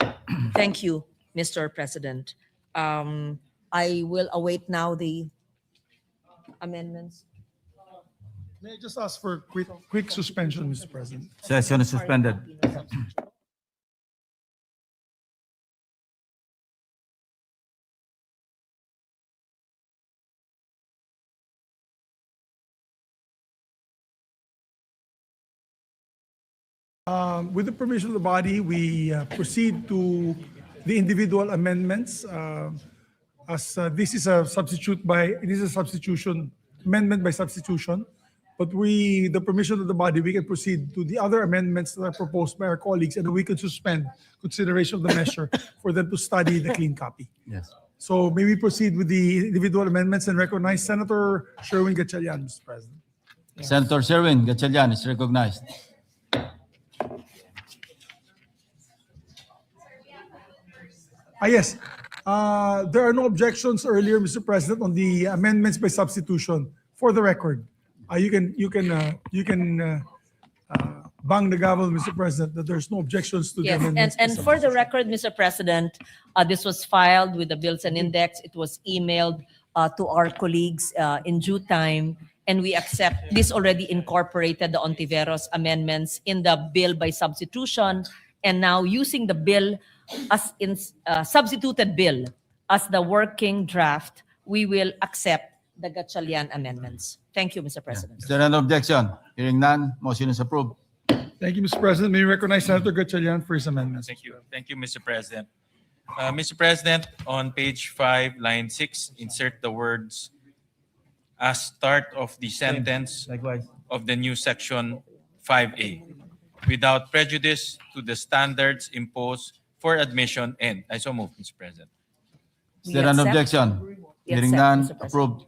Thank you, Mr. President. I will await now the amendments. May I just ask for quick suspension, Mr. President? Session is suspended. With the permission of the body, we proceed to the individual amendments. This is a substitution, amendment by substitution. But with the permission of the body, we can proceed to the other amendments that are proposed by our colleagues, and we can suspend consideration of the measure for them to study the clean copy. Yes. So may we proceed with the individual amendments and recognize Senator Sherwin Gatchalian, Mr. President. Senator Sherwin Gatchalian is recognized. Yes. There are no objections earlier, Mr. President, on the amendments by substitution. For the record, you can bang the gavel, Mr. President, that there's no objections to the Yes, amendments. by and for the substitution. record, Mr. President, this was filed with the Bills and Index. It was emailed to our colleagues in due time, and we accept this already incorporated the Ontiveros amendments in the bill by substitution, and now using the bill as in substituted bill as the working draft, we will accept the Gatchalian amendments. Thank you, Mr. President. Is there an objection? Hearing none, motion is approved. Thank you, Mr. President. May we recognize Senator Gatchalian for his amendments. Thank you. Thank you, Mr. President. Mr. President, on page 5, line 6, insert the words as start of the sentence Likewise. of the new section 5A without prejudice to the standards imposed for admission and I so move, Mr. President. Is there an accept. objection? We Hearing accept, none, Mr. President. approved.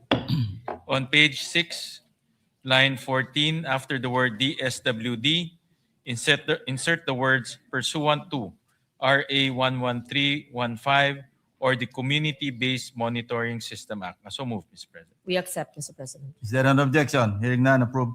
On page 6, line 14, after the word DSWD, insert the words pursuant to RA 11315 or the Community-Based Monitoring System Act. So move, Mr. President. We accept, Mr. President. Is there an objection? Hearing none, approved.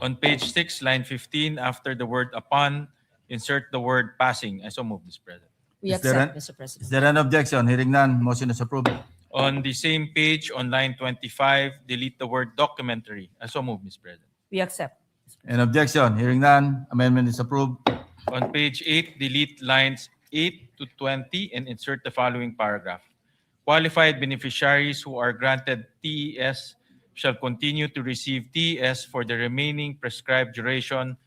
On page 6, line 15, after the word upon, insert the word passing. I so move, Mr. President. We Is there accept, an- Mr. Is President. there an objection? Hearing none, motion is approved. On the same page, on line 25, delete the word documentary. I so move, Mr. President. We accept. An objection? Hearing none, amendment is approved. On page 8, delete lines 8 to 20 and insert the following paragraph. Qualified beneficiaries who are granted TES shall continue to receive TES for the remaining prescribed duration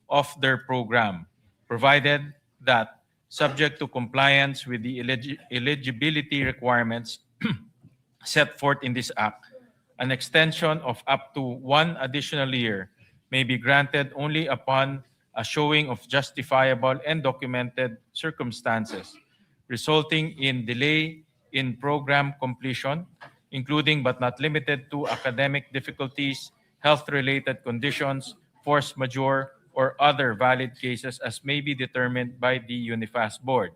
of their program, provided that, subject to compliance with the eligibility requirements set forth in this act, an extension of up to 1 additional year may be granted only upon a showing of justifiable and documented circumstances resulting in delay in program completion, including but not limited to academic difficulties, health-related conditions, force majeure, or other valid cases as may be determined by the UNIFAS board.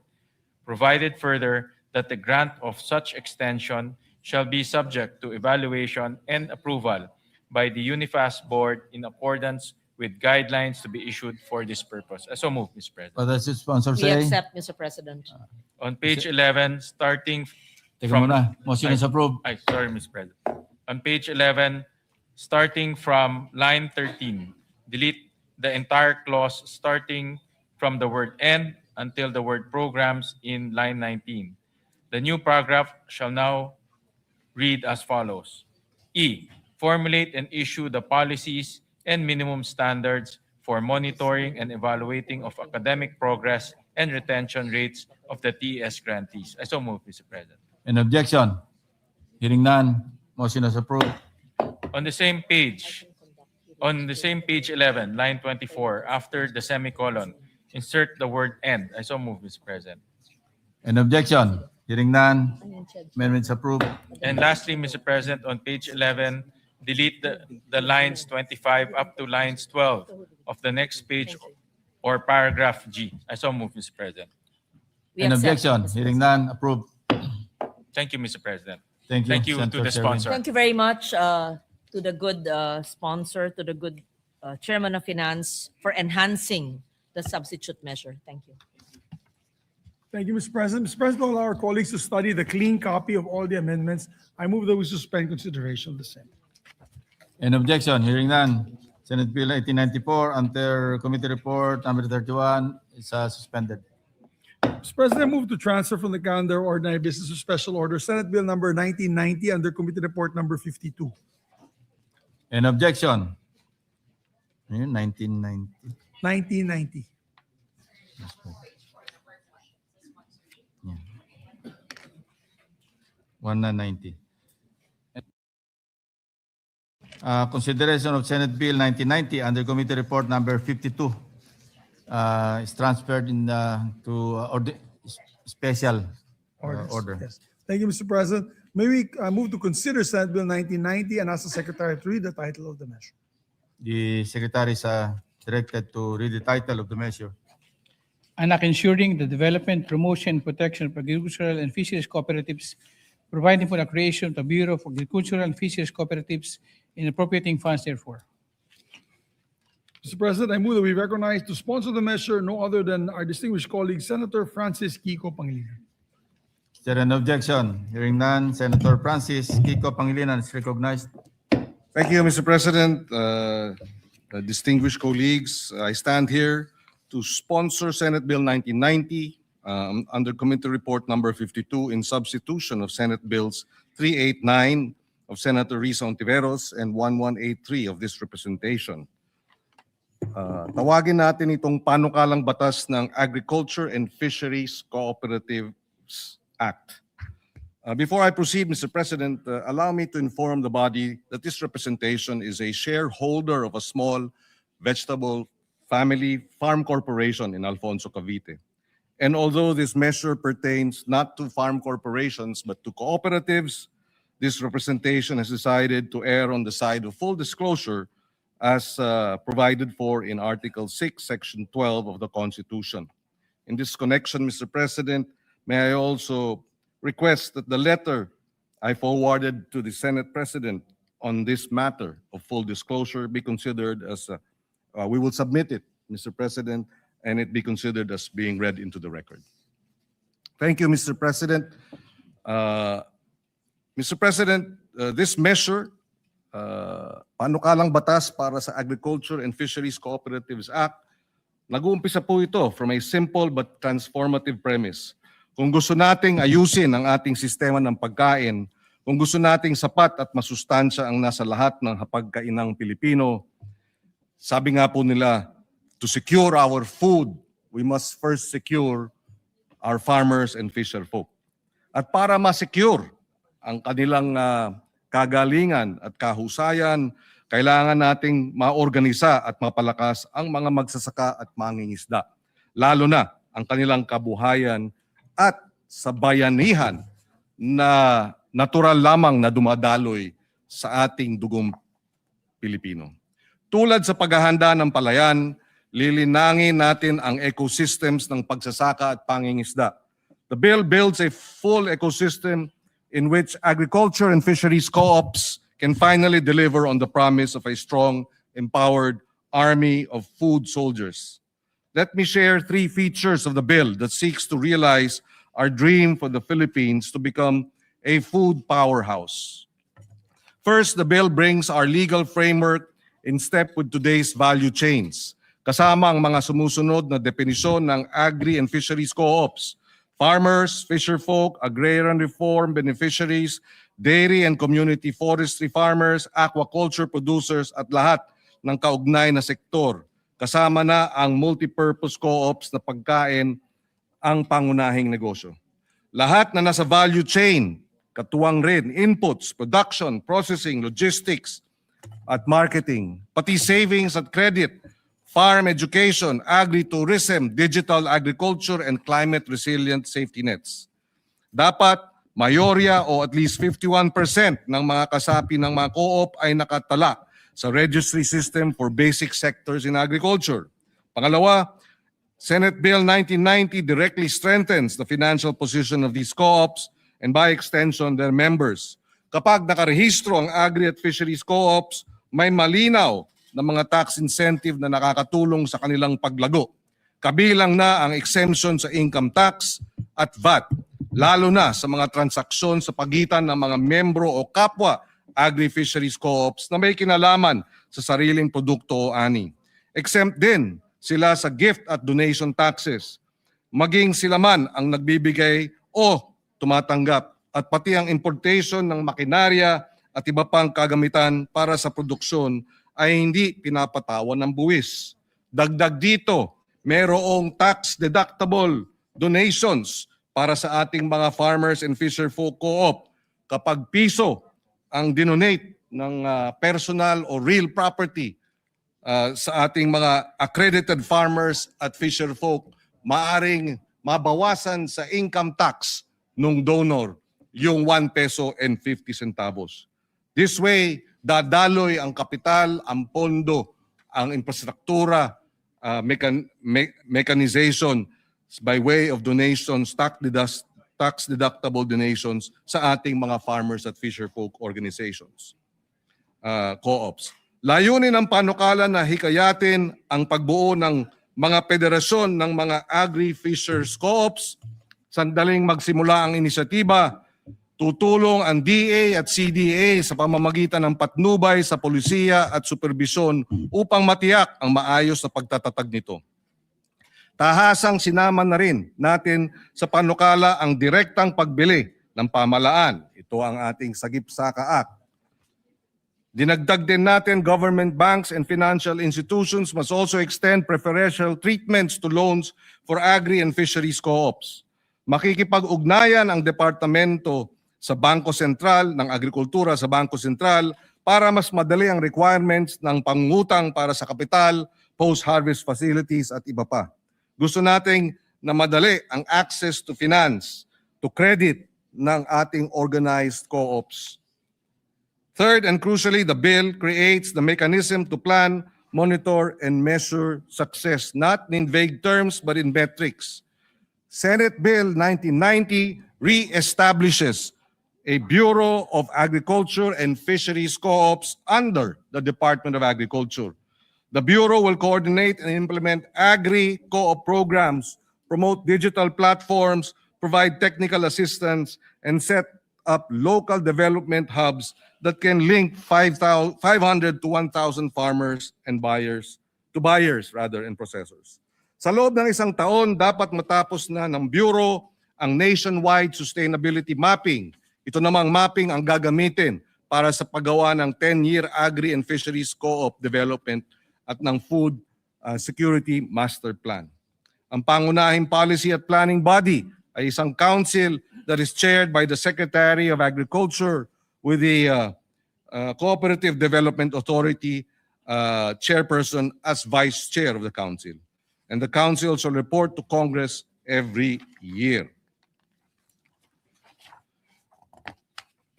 Provided further that the grant of such extension shall be subject to evaluation and approval by the UNIFAS board in accordance with guidelines to be issued for this purpose. So move, Mr. President. What does the sponsor We say? accept, Mr. President. On page 11, starting Teka from... muna, motion is approved. Sorry, Mr. President. On page 11, starting from line 13, delete the entire clause starting from the word "and" until the word "programs" in line 19. The new paragraph shall now read as follows. E. Formulate and issue the policies and minimum standards for monitoring and evaluating of academic progress and retention rates of the TES grantees. I so move, Mr. President. An objection? Hearing none, motion is approved. On the same page 11, line 24, after the semicolon, insert the word "and." I so move, Mr. President. An objection? Hearing none, amendments approved. And lastly, Mr. President, on page 11, delete the lines 25 up to lines 12 of the next page or paragraph G. I so move, Mr. President. We An accept, objection? Mr. Hearing none, approved. Thank you, Mr. President. Thank you. Thank you to Senator the Sherwin. sponsor. Thank you very much to the good sponsor, to the good Chairman of Finance for enhancing the substitute measure. Thank you. Thank you, Mr. President. Mr. President, allow our colleagues to study the clean copy of all the amendments. I move that we suspend consideration of the same. An objection? Hearing none. Senate Bill 1894 under Committee Report number 31 is suspended. Mr. President, I move to transfer from the calendar of ordinary business to special order Senate Bill number 1990 under Committee Report number 52. An objection? Ayun, 1990. 1990. Yeah. 1990. Consideration of Senate Bill 1990 under Committee Report number 52 is transferred to special order. Yes. Thank you, Mr. President. May we move to consider Senate Bill 1990 and ask the Secretary to read the title of the measure. The Secretary is directed to read the title of the measure. An act ensuring the development, promotion, and protection of agricultural and fisheries cooperatives, providing for the creation of the Bureau of Agricultural and Fisheries Cooperatives, and appropriating funds therefore. Mr. President, I move that we recognize to sponsor the measure no other than our distinguished colleague, Senator Francis Kiko Pangilinan. Is there an objection? Hearing none, Senator Francis Kiko Pangilinan is recognized. Thank you, Mr. President. Distinguished colleagues, I stand here to sponsor Senate Bill 1990 under Committee Report number 52 in substitution of Senate Bills 389 of Senator Risa Ontiveros and 1183 of this representation. Tawagin natin itong panukalang batas ng Agriculture and Fisheries Cooperatives Act. Before I proceed, Mr. President, allow me to inform the body that this representation is a shareholder of a small vegetable family farm corporation in Alfonso, Cavite. And although this measure pertains not to farm corporations but to cooperatives, this representation has decided to err on the side of full disclosure as provided for in Article 6, Section 12 of the Constitution. In this connection, Mr. President, may I also request that the letter I forwarded to the Senate President on this matter of full disclosure be considered as, we will submit it, Mr. President, and it be considered as being read into the record. Thank you, Mr. President. Mr. President, this measure, panukalang batas para sa Agriculture and Fisheries Cooperatives Act, nag-uumpisa po ito from a simple but transformative premise. Kung gusto nating ayusin ang ating sistema ng pagkain, kung gusto nating sapat at masustansya ang nasa lahat ng hapagkainang Pilipino, sabi nga po nila, to secure our food, we must first secure our farmers and fisher folk. At para ma-secure ang kanilang kagalingan at kahusayan, kailangan nating maorganisa at mapalakas ang mga magsasaka at mangingisda, lalo na ang kanilang kabuhayan at sa bayanihan na natural lamang na dumadaloy sa ating dugong Pilipino. Tulad sa paghahanda ng palayan, lilinangin natin ang ecosystems ng pagsasaka at pangingisda. The bill builds a full ecosystem in which agriculture and fisheries co-ops can finally deliver on the promise of a strong, empowered army of food soldiers. Let me share 3 features of the bill that seeks to realize our dream for the Philippines to become a food powerhouse. First, the bill brings our legal framework in step with today's value chains, kasama ang mga sumusunod na definisyon ng agri and fisheries co-ops: farmers, fisherfolk, agrarian reform beneficiaries, dairy and community forestry farmers, aquaculture producers at lahat ng kaugnay na sektor. Kasama na ang multipurpose co-ops na pagkain ang pangunahing negosyo. Lahat na nasa value chain, katuwang rin inputs, production, processing, logistics at marketing, pati savings at credit, farm education, agri-tourism, digital agriculture, and climate-resilient safety nets. Dapat mayorya o at least 51% ng mga kasapi ng mga co-op ay nakatala sa registry system for basic sectors in agriculture. Pangalawa, Senate Bill 1990 directly strengthens the financial position of these co-ops and by extension their members. Kapag nakarehistro ang agri at fisheries co-ops, may malinaw na mga tax incentive na nakakatulong sa kanilang paglago. Kabilang na ang exemption sa income tax at VAT, lalo na sa mga transaksyon sa pagitan ng mga membro o kapwa agri-fisheries co-ops na may kinalaman sa sariling produkto o ani. Exempt din sila sa gift at donation taxes, maging sila man ang nagbibigay o tumatanggap, at pati ang importation ng makinarya at iba pang kagamitan para sa produksyon ay hindi pinapatawan ng buwis. Dagdag dito, merong tax-deductible donations para sa ating mga farmers and fisher folk co-op. Kapag piso ang dinonate ng personal o real property sa ating mga accredited farmers at fisher folk, maaring mabawasan sa income tax nung donor yung 1 peso and 50 centavos. This way, dadaloy ang kapital, ang pondo, ang infrastruktura, mechanization by way of donations, tax-deductible donations sa ating mga farmers at fisher folk organizations, co-ops. Layunin ng panukala na hikayatin ang pagbuo ng mga federasyon ng mga agri-fishers co-ops. Sandaling magsimula ang inisyatiba, tutulong ang DA at CDA sa pamamagitan ng patnubay sa polisiya at superbisyon upang matiyak ang maayos na pagtatatag nito. Tahasang sinama na rin natin sa panukala ang direktang pagbili ng pamalaan. Ito ang ating Sagip Saka Act. Dinagdag din natin government banks and financial institutions must also extend preferential treatments to loans for agri and fisheries co-ops. Makikipag-ugnayan ang departamento sa Bangko Sentral ng Agrikultura sa Bangko Sentral para mas madali ang requirements ng pangungutang para sa kapital, post-harvest facilities at iba pa. Gusto nating na madali ang access to finance, to credit ng ating organized co-ops. Third and crucially, the bill creates the mechanism to plan, monitor, and measure success, not in vague terms but in metrics. Senate Bill 1990 re-establishes a Bureau of Agriculture and Fisheries Co-ops under the Department of Agriculture. The Bureau will coordinate and implement agri-co-op programs, promote digital platforms, provide technical assistance, and set up local development hubs that can link 500 to 1,000 farmers and buyers and processors. Sa loob ng isang taon, dapat matapos na ng Bureau ang nationwide sustainability mapping. Ito namang mapping ang gagamitin para sa paggawa ng 10-year agri and fisheries co-op development at ng food security master plan. Ang pangunahing policy at planning body ay isang council that is chaired by the Secretary of Agriculture with the Cooperative Development Authority chairperson as vice chair of the council. And the council shall report to Congress every year.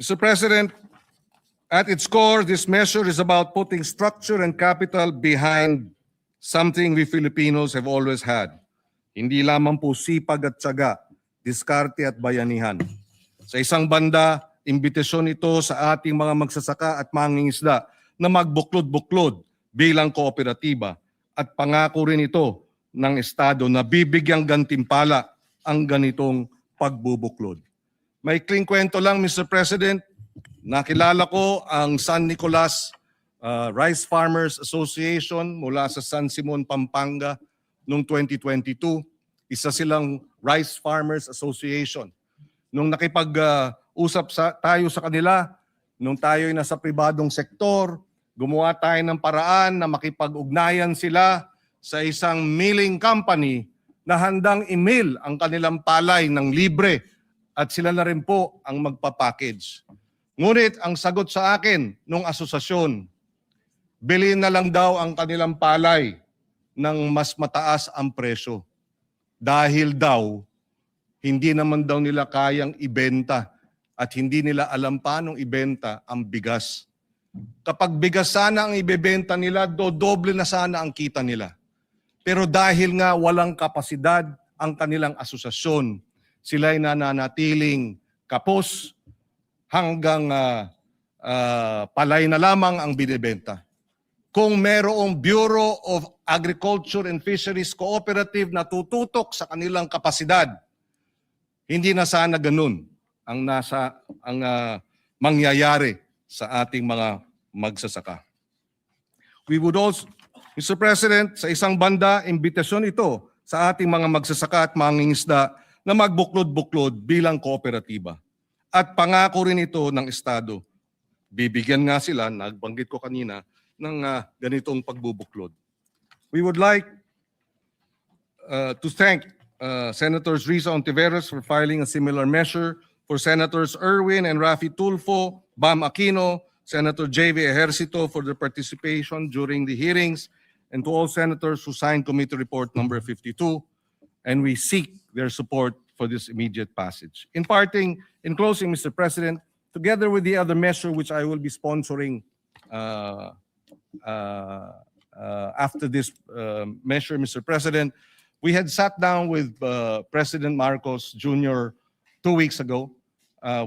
Mr. President, at its core, this measure is about putting structure and capital behind something we Filipinos have always had. Hindi lamang po sipag at tiyaga, diskarte at bayanihan. Sa isang banda, imbitasyon ito sa ating mga magsasaka at mangingisda na magbuklod-buklod bilang kooperatiba at pangako rin ito ng Estado na bibigyang gantimpala ang ganitong pagbubuklod. May ikling kwento lang, Mr. President, nakilala ko ang San Nicolas Rice Farmers Association mula sa San Simon, Pampanga noong 2022. Isa silang Rice Farmers Association. Nung nakipag-usap tayo sa kanila, nung tayo ay nasa pribadong sektor, gumawa tayo ng paraan na makipag-ugnayan sila sa isang milling company na handang i-mill ang kanilang palay ng libre at sila na rin po ang magpapackage. Ngunit ang sagot sa akin nung asosasyon, bilhin na lang daw ang kanilang palay ng mas mataas ang presyo. Dahil daw, hindi naman daw nila kayang ibenta at hindi nila alam paano ibenta ang bigas. Kapag bigas sana ang ibebenta nila, dodoble na sana ang kita nila. Pero dahil nga walang kapasidad ang kanilang asosasyon, sila'y nananatiling kapos hanggang palay na lamang ang binibenta. Kung merong Bureau of Agriculture and Fisheries Cooperative na tututok sa kanilang kapasidad, hindi na sana ganun ang mangyayari sa ating mga magsasaka. We would also, Mr. President, sa isang banda, imbitasyon ito sa ating mga magsasaka at mangingisda na magbuklod-buklod bilang kooperatiba. At pangako rin ito ng Estado. Bibigyan nga sila, nagbanggit ko kanina, ng ganitong pagbubuklod. We would like to thank Senators Risa Ontiveros for filing a similar measure, for Senators Erwin and Rafi Tulfo, Bam Aquino, Senator J.V. Ejercito for their participation during the hearings, and to all senators who signed Committee Report number 52, and we seek their support for this immediate passage. In closing, Mr. President, together with the other measure which I will be sponsoring after this measure, Mr. President, we had sat down with President Marcos Jr. 2 weeks ago.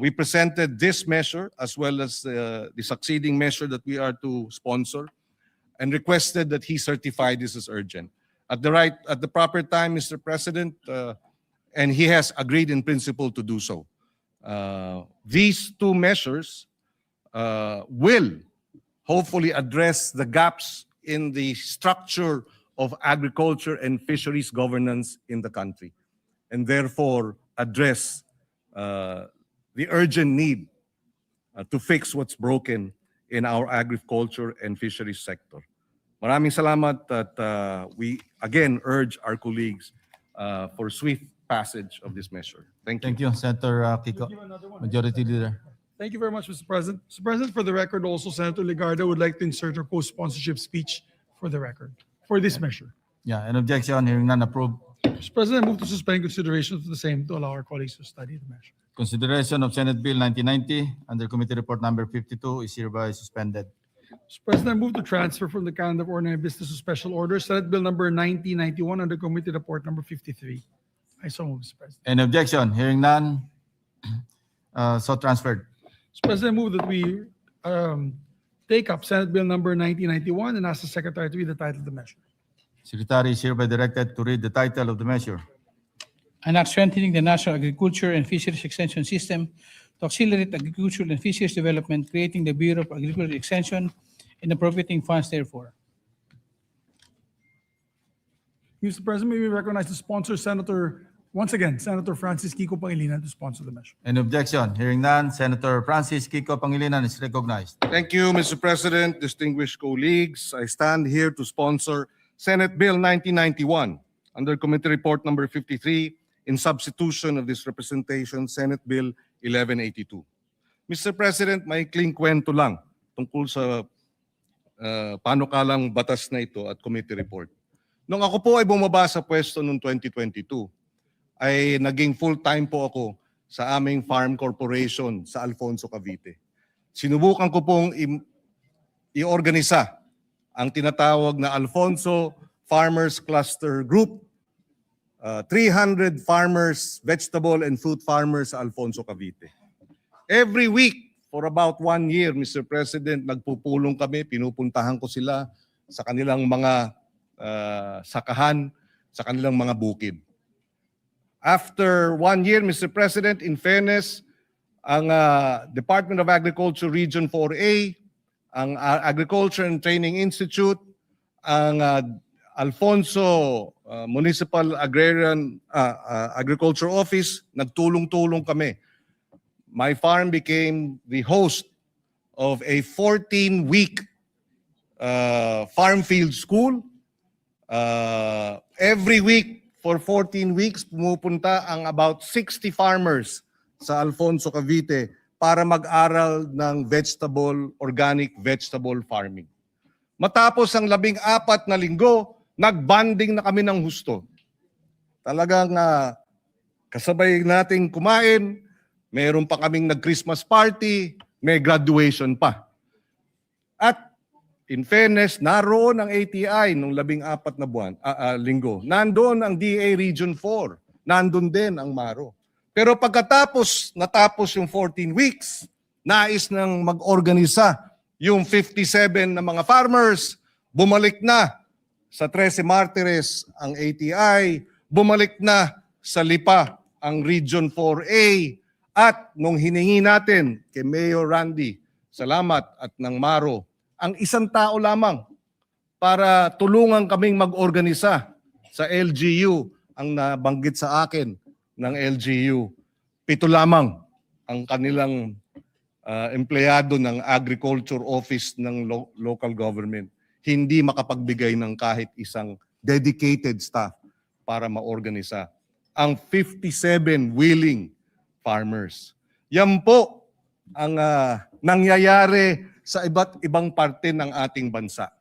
We presented this measure as well as the succeeding measure that we are to sponsor and requested that he certify this as urgent. At the proper time, Mr. President, and he has agreed in principle to do so. These two measures will hopefully address the gaps in the structure of agriculture and fisheries governance in the country, and therefore address the urgent need to fix what's broken in our agriculture and fisheries sector. Maraming salamat at we again urge our colleagues for swift passage of this measure. Thank you. Thank you, Senator Kiko, Majority Leader. Thank you very much, Mr. President. Mr. President, for the record, also Senator Legarda would like to insert her co-sponsorship speech for the record, for this measure. Yeah, an objection, hearing none, approved. Mr. President, I move to suspend consideration of the same to allow our colleagues to study the measure. Consideration of Senate Bill 1990 under Committee Report number 52 is hereby suspended. Mr. President, I move to transfer from the calendar of ordinary business to special order Senate Bill number 1991 under Committee Report number 53. I so move, Mr. President. An objection, hearing none, so transferred. Mr. President, I move that we take up Senate Bill number 1991 and ask the Secretary to read the title of the measure. Secretary is hereby directed to read the title of the measure. An act strengthening the National Agriculture and Fisheries Extension System to accelerate agricultural and fisheries development, creating the Bureau of Agricultural Extension and appropriating funds therefore. Mr. President, may we recognize the sponsor, once again, Senator Francis Kiko Pangilinan to sponsor the measure. An objection, hearing none, Senator Francis Kiko Pangilinan is recognized. Thank you, Mr. President, distinguished colleagues. I stand here to sponsor Senate Bill 1991 under Committee Report number 53 in substitution of this representation, Senate Bill 1182. Mr. President, may ikling kwento lang tungkol sa panukalang batas na ito at committee report. Nung ako po ay bumaba sa pwesto noong 2022, ay naging full-time po ako sa aming farm corporation sa Alfonso, Cavite. Sinubukan ko pong i-organisa ang tinatawag na Alfonso Farmers Cluster Group, 300 farmers, vegetable and fruit farmers sa Alfonso, Cavite. Every week, for about 1 year, Mr. President, nagpupulong kami, pinupuntahan ko sila sa kanilang mga sakahan, sa kanilang mga bukid. After 1 year, Mr. President, in fairness, ang Department of Agriculture Region 4A, ang Agriculture and Training Institute, ang Alfonso Municipal Agrarian Agriculture Office, nagtulong-tulong kami. My farm became the host of a 14-week farm field school. Every week for 14 weeks, pumupunta ang about 60 farmers sa Alfonso, Cavite para mag-aral ng organic vegetable farming. Matapos ang 14 na linggo, nagbanding na kami ng husto. Talagang kasabay nating kumain, meron pa kaming nag-Christmas party, may graduation pa. At in fairness, naroon ang ATI nung 14 na linggo. Nandoon ang DA Region 4. Nandun din ang Maro. Pero pagkatapos, natapos yung 14 weeks, nais nang mag-organisa yung 57 na mga farmers, bumalik na sa 13 Martires ang ATI, bumalik na sa Lipa ang Region 4A, at nung hiningi natin kay Mayor Randy, salamat, at ng Maro, ang isang tao lamang para tulungan kaming mag-organisa sa LGU, ang nabanggit sa akin ng LGU. 7 lamang ang kanilang empleyado ng Agriculture Office ng local government. Hindi makapagbigay ng kahit isang dedicated staff para maorganisa ang 57 willing farmers. Yan po ang nangyayari sa iba't ibang parte ng ating bansa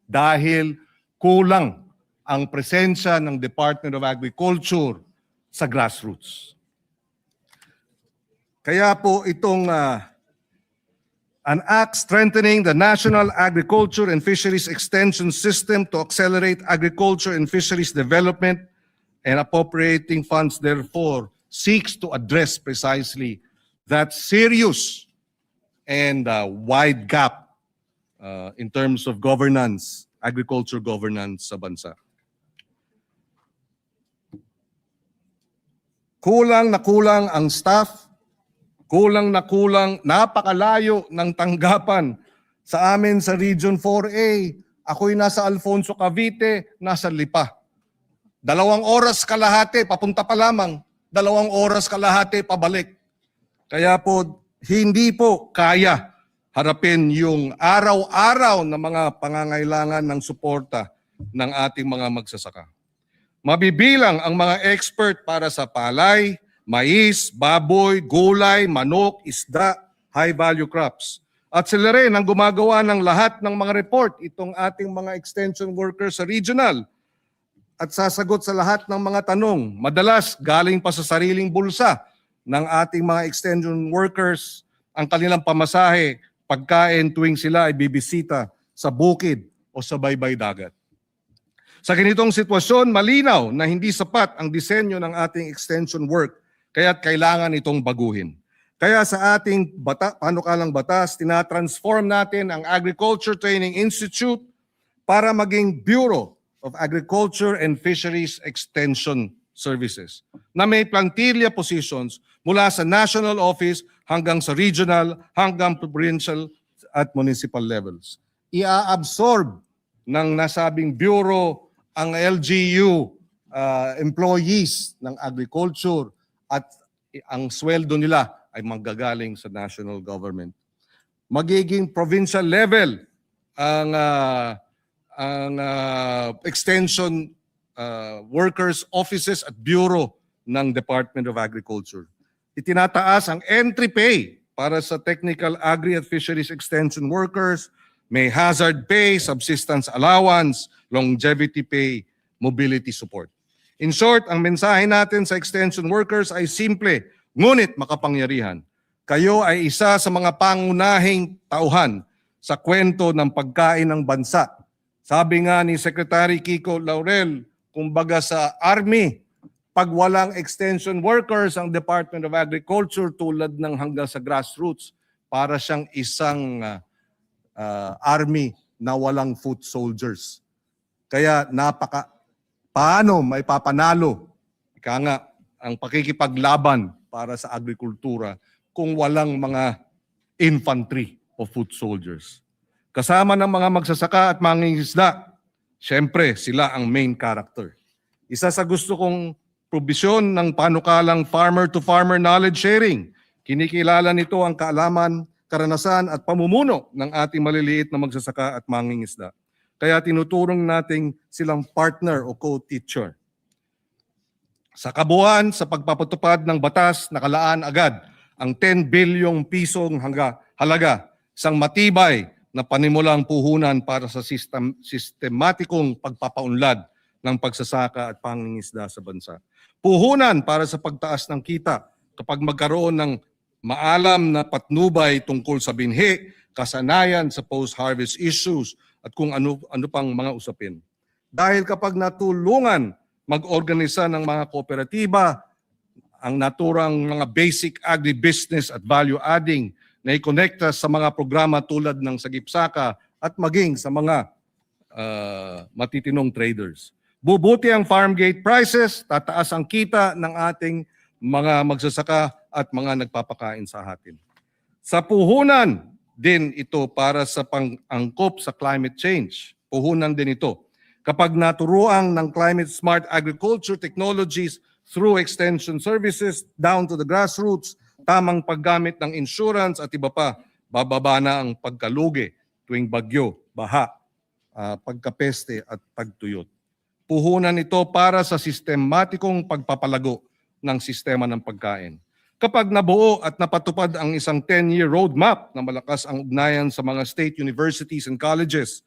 dahil kulang ang presensya ng Department of Agriculture sa grassroots. Kaya po itong an act strengthening the National Agriculture and Fisheries Extension System to accelerate agriculture and fisheries development and appropriating funds therefore seeks to address precisely that serious and wide gap in terms of governance, agriculture governance sa bansa. Kulang na kulang ang staff, kulang na kulang, napakalayo ng tanggapan sa amin sa Region 4A. Ako'y nasa Alfonso, Cavite, nasa Lipa. 2 oras kalahati, papunta pa lamang, 2 oras kalahati, pabalik. Kaya po, hindi po kaya harapin yung araw-araw na mga pangangailangan ng suporta ng ating mga magsasaka. Mabibilang ang mga expert para sa palay, mais, baboy, gulay, manok, isda, high-value crops. At sila rin ang gumagawa ng lahat ng mga report, itong ating mga extension workers sa regional, at sasagot sa lahat ng mga tanong. Madalas galing pa sa sariling bulsa ng ating mga extension workers ang kanilang pamasahe, pagkain tuwing sila ay bibisita sa bukid o sa baybay dagat. Sa ganitong sitwasyon, malinaw na hindi sapat ang disenyo ng ating extension work, kaya't kailangan itong baguhin. Kaya sa ating panukalang batas, tinatransform natin ang Agriculture Training Institute para maging Bureau of Agriculture and Fisheries Extension Services na may plantilla positions mula sa national office hanggang sa regional, hanggang provincial at municipal levels. Ia-absorb ng nasabing bureau ang LGU employees ng agriculture at ang sweldo nila ay manggagaling sa national government. Magiging provincial level ang extension workers offices at bureau ng Department of Agriculture. Itinataas ang entry pay para sa technical agri at fisheries extension workers, may hazard pay, subsistence allowance, longevity pay, mobility support. In short, ang mensahe natin sa extension workers ay simple, ngunit makapangyarihan. Kayo ay isa sa mga pangunahing tauhan sa kwento ng pagkain ng bansa. Sabi nga ni Secretary Kiko Laurel, kumbaga sa Army, pag walang extension workers ang Department of Agriculture tulad ng hanggang sa grassroots, para siyang isang army na walang foot soldiers. Kaya paano may papanalo, ika nga, ang pakikipaglaban para sa agrikultura kung walang mga infantry o foot soldiers. Kasama ng mga magsasaka at mangingisda, syempre sila ang main character. Isa sa gusto kong probisyon ng panukalang farmer-to-farmer knowledge sharing. Kinikilala nito ang kaalaman, karanasan at pamumuno ng ating maliliit na magsasaka at mangingisda. Kaya tinuturong nating silang partner o co-teacher. Sa kabuuan, sa pagpapatupad ng batas, nakalaan agad ang 10 bilyong pisong halaga, isang matibay na panimulang puhunan para sa sistematikong pagpapaunlad ng pagsasaka at pangingisda sa bansa. Puhunan para sa pagtaas ng kita kapag magkaroon ng maalam na patnubay tungkol sa binhi, kasanayan sa post-harvest issues at kung ano pang mga usapin. Dahil kapag natulungan mag-organisa ng mga kooperatiba, ang naturang mga basic agribusiness at value-adding na ikonekta sa mga programa tulad ng Sagip-Saka at maging sa mga matitinong traders. Bubuti ang farm gate prices, tataas ang kita ng ating mga magsasaka at mga nagpapakain sa atin. Sa puhunan din ito para sa pang-angkop sa climate change. Puhunan din ito. Kapag naturuan ng climate smart agriculture technologies through extension services down to the grassroots, tamang paggamit ng insurance at iba pa, bababa na ang pagkalugi tuwing bagyo, baha, pagkapeste at pagtuyot. Puhunan ito para sa sistematikong pagpapalago ng sistema ng pagkain. Kapag nabuo at napatupad ang isang 10-year roadmap na malakas ang ugnayan sa mga state universities and colleges,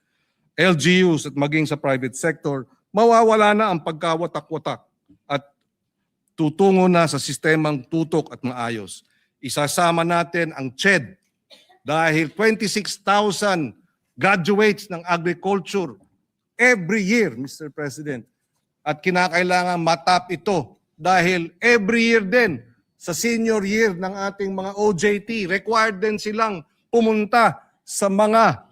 LGUs at maging sa private sector, mawawala na ang pagkawatak-watak at tutungo na sa sistemang tutok at maayos. Isasama natin ang CHED dahil 26,000 graduates ng agriculture every year, Mr. President. At kinakailangan matap ito dahil every year din sa senior year ng ating mga OJT, required din silang pumunta sa mga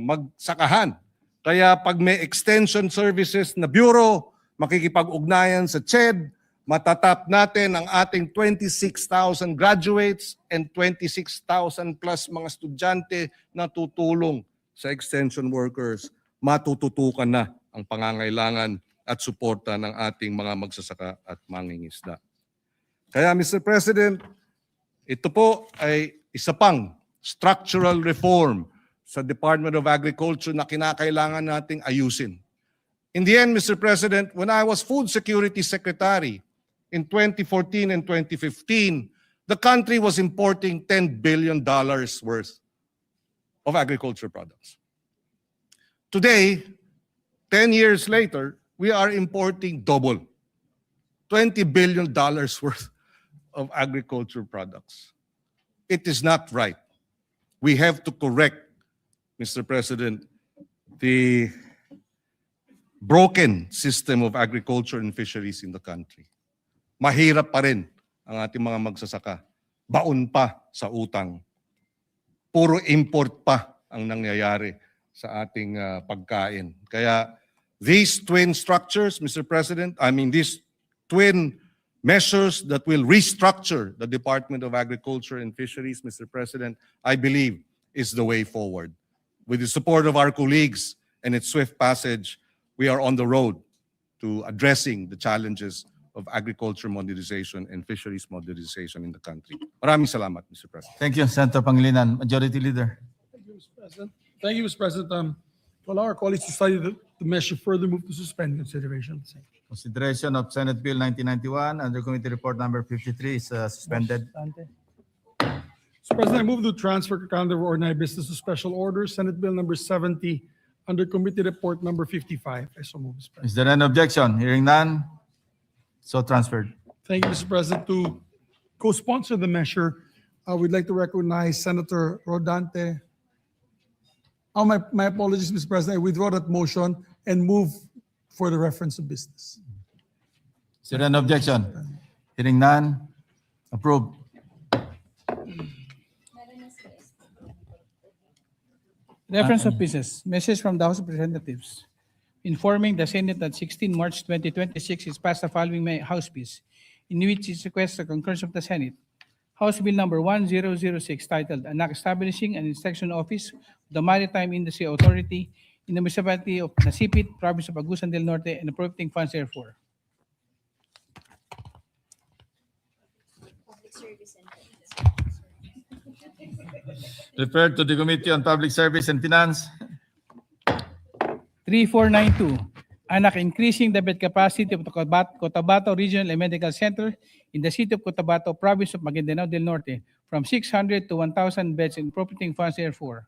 magsakahan. Kaya pag may extension services na bureau, makikipag-ugnayan sa CHED, matatap natin ang ating 26,000 graduates and 26,000 plus mga estudyante na tutulong sa extension workers. Matututukan na ang pangangailangan at suporta ng ating mga magsasaka at mangingisda. Kaya Mr. President, ito po ay isa pang structural reform sa Department of Agriculture na kinakailangan nating ayusin. In the end, Mr. President, when I was Food Security Secretary in 2014 and 2015, the country was importing $10 billion worth of agriculture products. Today, 10 years later, we are importing double, $20 billion worth of agriculture products. It is not right. We have to correct, Mr. President, the broken system of agriculture and fisheries in the country. Mahirap pa rin ang ating mga magsasaka. Baon pa sa utang. Puro import pa ang nangyayari sa ating pagkain. Kaya these twin structures, Mr. President, these twin measures that will restructure the Department of Agriculture and Fisheries, Mr. President, I believe is the way forward. With the support of our colleagues and its swift passage, we are on the road to addressing the challenges of agriculture modernization and fisheries modernization in the country. Maraming salamat, Mr. President. Thank you, Senator Pangilinan. Majority Leader. Thank you, Mr. President. Thank you, Mr. President. To allow our colleagues to study the measure, further move to suspend consideration. Consideration of Senate Bill 1991 under Committee Report Number 53 is suspended. Mr. President, I move to transfer calendar of ordinary business to special order, Senate Bill number 70, under Committee Report number 55. I so move, Mr. President. Is there an objection? Hearing none, so transferred. Thank you, Mr. President. To co-sponsor the measure, we'd like to recognize Senator Rodante. Oh, my apologies, Mr. President. I withdraw that motion and move for the reference of business. Is there an objection? Hearing none, approved. Reference of business. Message from the House of Representatives informing the Senate that 16 March 2026 is passed the following House Bill, in which it requests the concurrence of the Senate. House Bill number 1006 titled An Act Establishing an Inspection Office of the Maritime Industry Authority in the municipality of Nasipit, Province of Agusan del Norte, and appropriating funds therefore. Referred to the Committee on Public Service and Finance. 3492, an act increasing the bed capacity of the Cotabato Regional and Medical Center in the city of Cotabato, Province of Maguindanao del Norte, from 600 to 1,000 beds and appropriating funds therefore.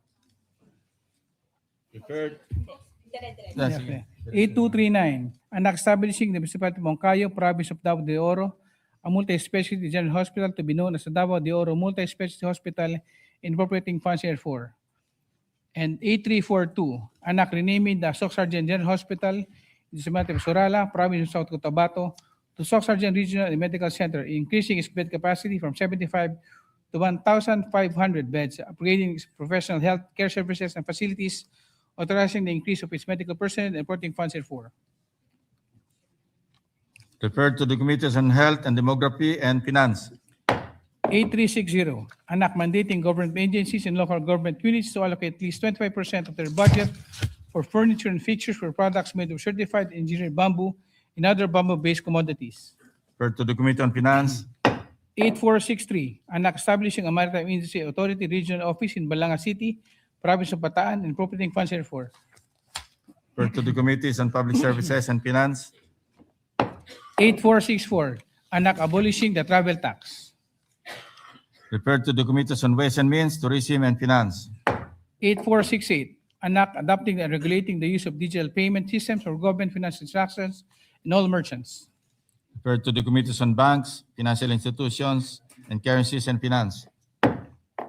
Referred. Yeah. 8239, anak establishing the Municipality of Moncayo, Province of Davao de Oro, a multi-specialty general hospital to be known as the Davao de Oro Multi-Specialty Hospital, incorporating funds therefore. And 8342, anak renaming the Soc Sargent General Hospital in the Municipality of Sorala, Province of South Cotabato, to Soc Sargent Regional and Medical Center, increasing its bed capacity from 75 to 1,500 beds, upgrading its professional health care services and facilities, authorizing the increase of its medical personnel and reporting funds therefore. Referred to the Committees on Health and Demography and Finance. 8360, anak mandating government agencies and local government units to allocate at least 25% of their budget for furniture and fixtures for products made of certified engineered bamboo and other bamboo-based commodities. Referred to the Committee on Finance. 8463, anak establishing a Maritime Industry Authority Regional Office in Balanga City, Province of Bataan, and appropriating funds therefore. Referred to the Committees on Public Services and Finance. 8464, anak abolishing the travel tax. Referred to the Committees on Ways and Means, Tourism and Finance. 8468, anak adopting and regulating the use of digital payment systems for government financial transactions and all merchants. Referred to the Committees on Banks, Financial Institutions, and Currencies and Finance.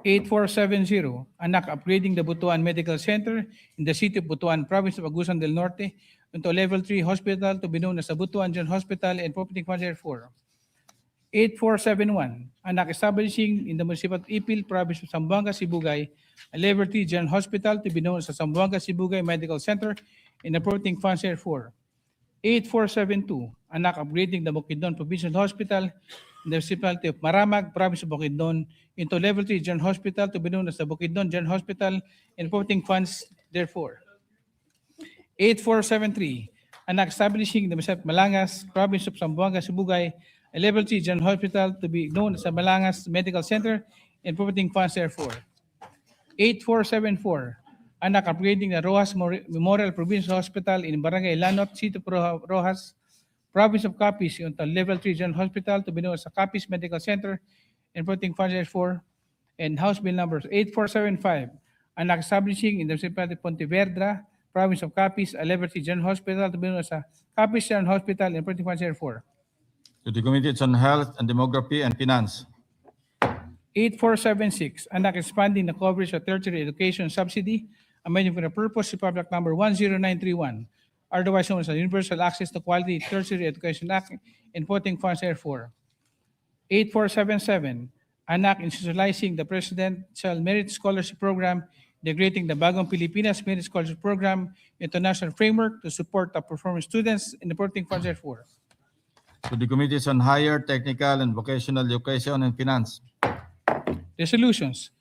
8470, anak upgrading the Butuan Medical Center in the city of Butuan, Province of Agusan del Norte, into a level 3 hospital to be known as the Butuan General Hospital and appropriating funds therefore. 8471, anak establishing in the Municipal of Ipil, Province of Zamboanga, Sibugay, a level 3 General Hospital to be known as the Zamboanga Sibugay Medical Center and appropriating funds therefore. 8472, anak upgrading the Bukidnon Provincial Hospital in the Municipality of Maramag, Province of Bukidnon, into level 3 General Hospital to be known as the Bukidnon General Hospital and appropriating funds therefore. 8473, anak establishing the Municipality of Malangas, Province of Zamboanga, Sibugay, a level 3 General Hospital to be known as the Malangas Medical Center and appropriating funds therefore. 8474, anak upgrading the Rojas Memorial Provincial Hospital in Barangay Lanot, City of Rojas, Province of Capiz, into level 3 General Hospital to be known as the Capiz Medical Center and appropriating funds therefore. And House Bill numbers 8475, anak establishing in the Municipality of Pontevedra, Province of Capiz, a level 3 General Hospital to be known as the Capiz General Hospital and appropriating funds therefore. To the Committees on Health and Demography and Finance. 8476, anak expanding the coverage of tertiary education subsidy, amending for the purpose of Public Number 10931, otherwise known as the Universal Access to Quality Tertiary Education Act, and putting funds therefore. 8477, anak institutionalizing the Presidential Merit Scholarship Program, integrating the Bagong Pilipinas Merit Scholarship Program into national framework to support top-performing students, and putting funds therefore. To the Committees on Higher, Technical, and Vocational Education and Finance. Resolutions.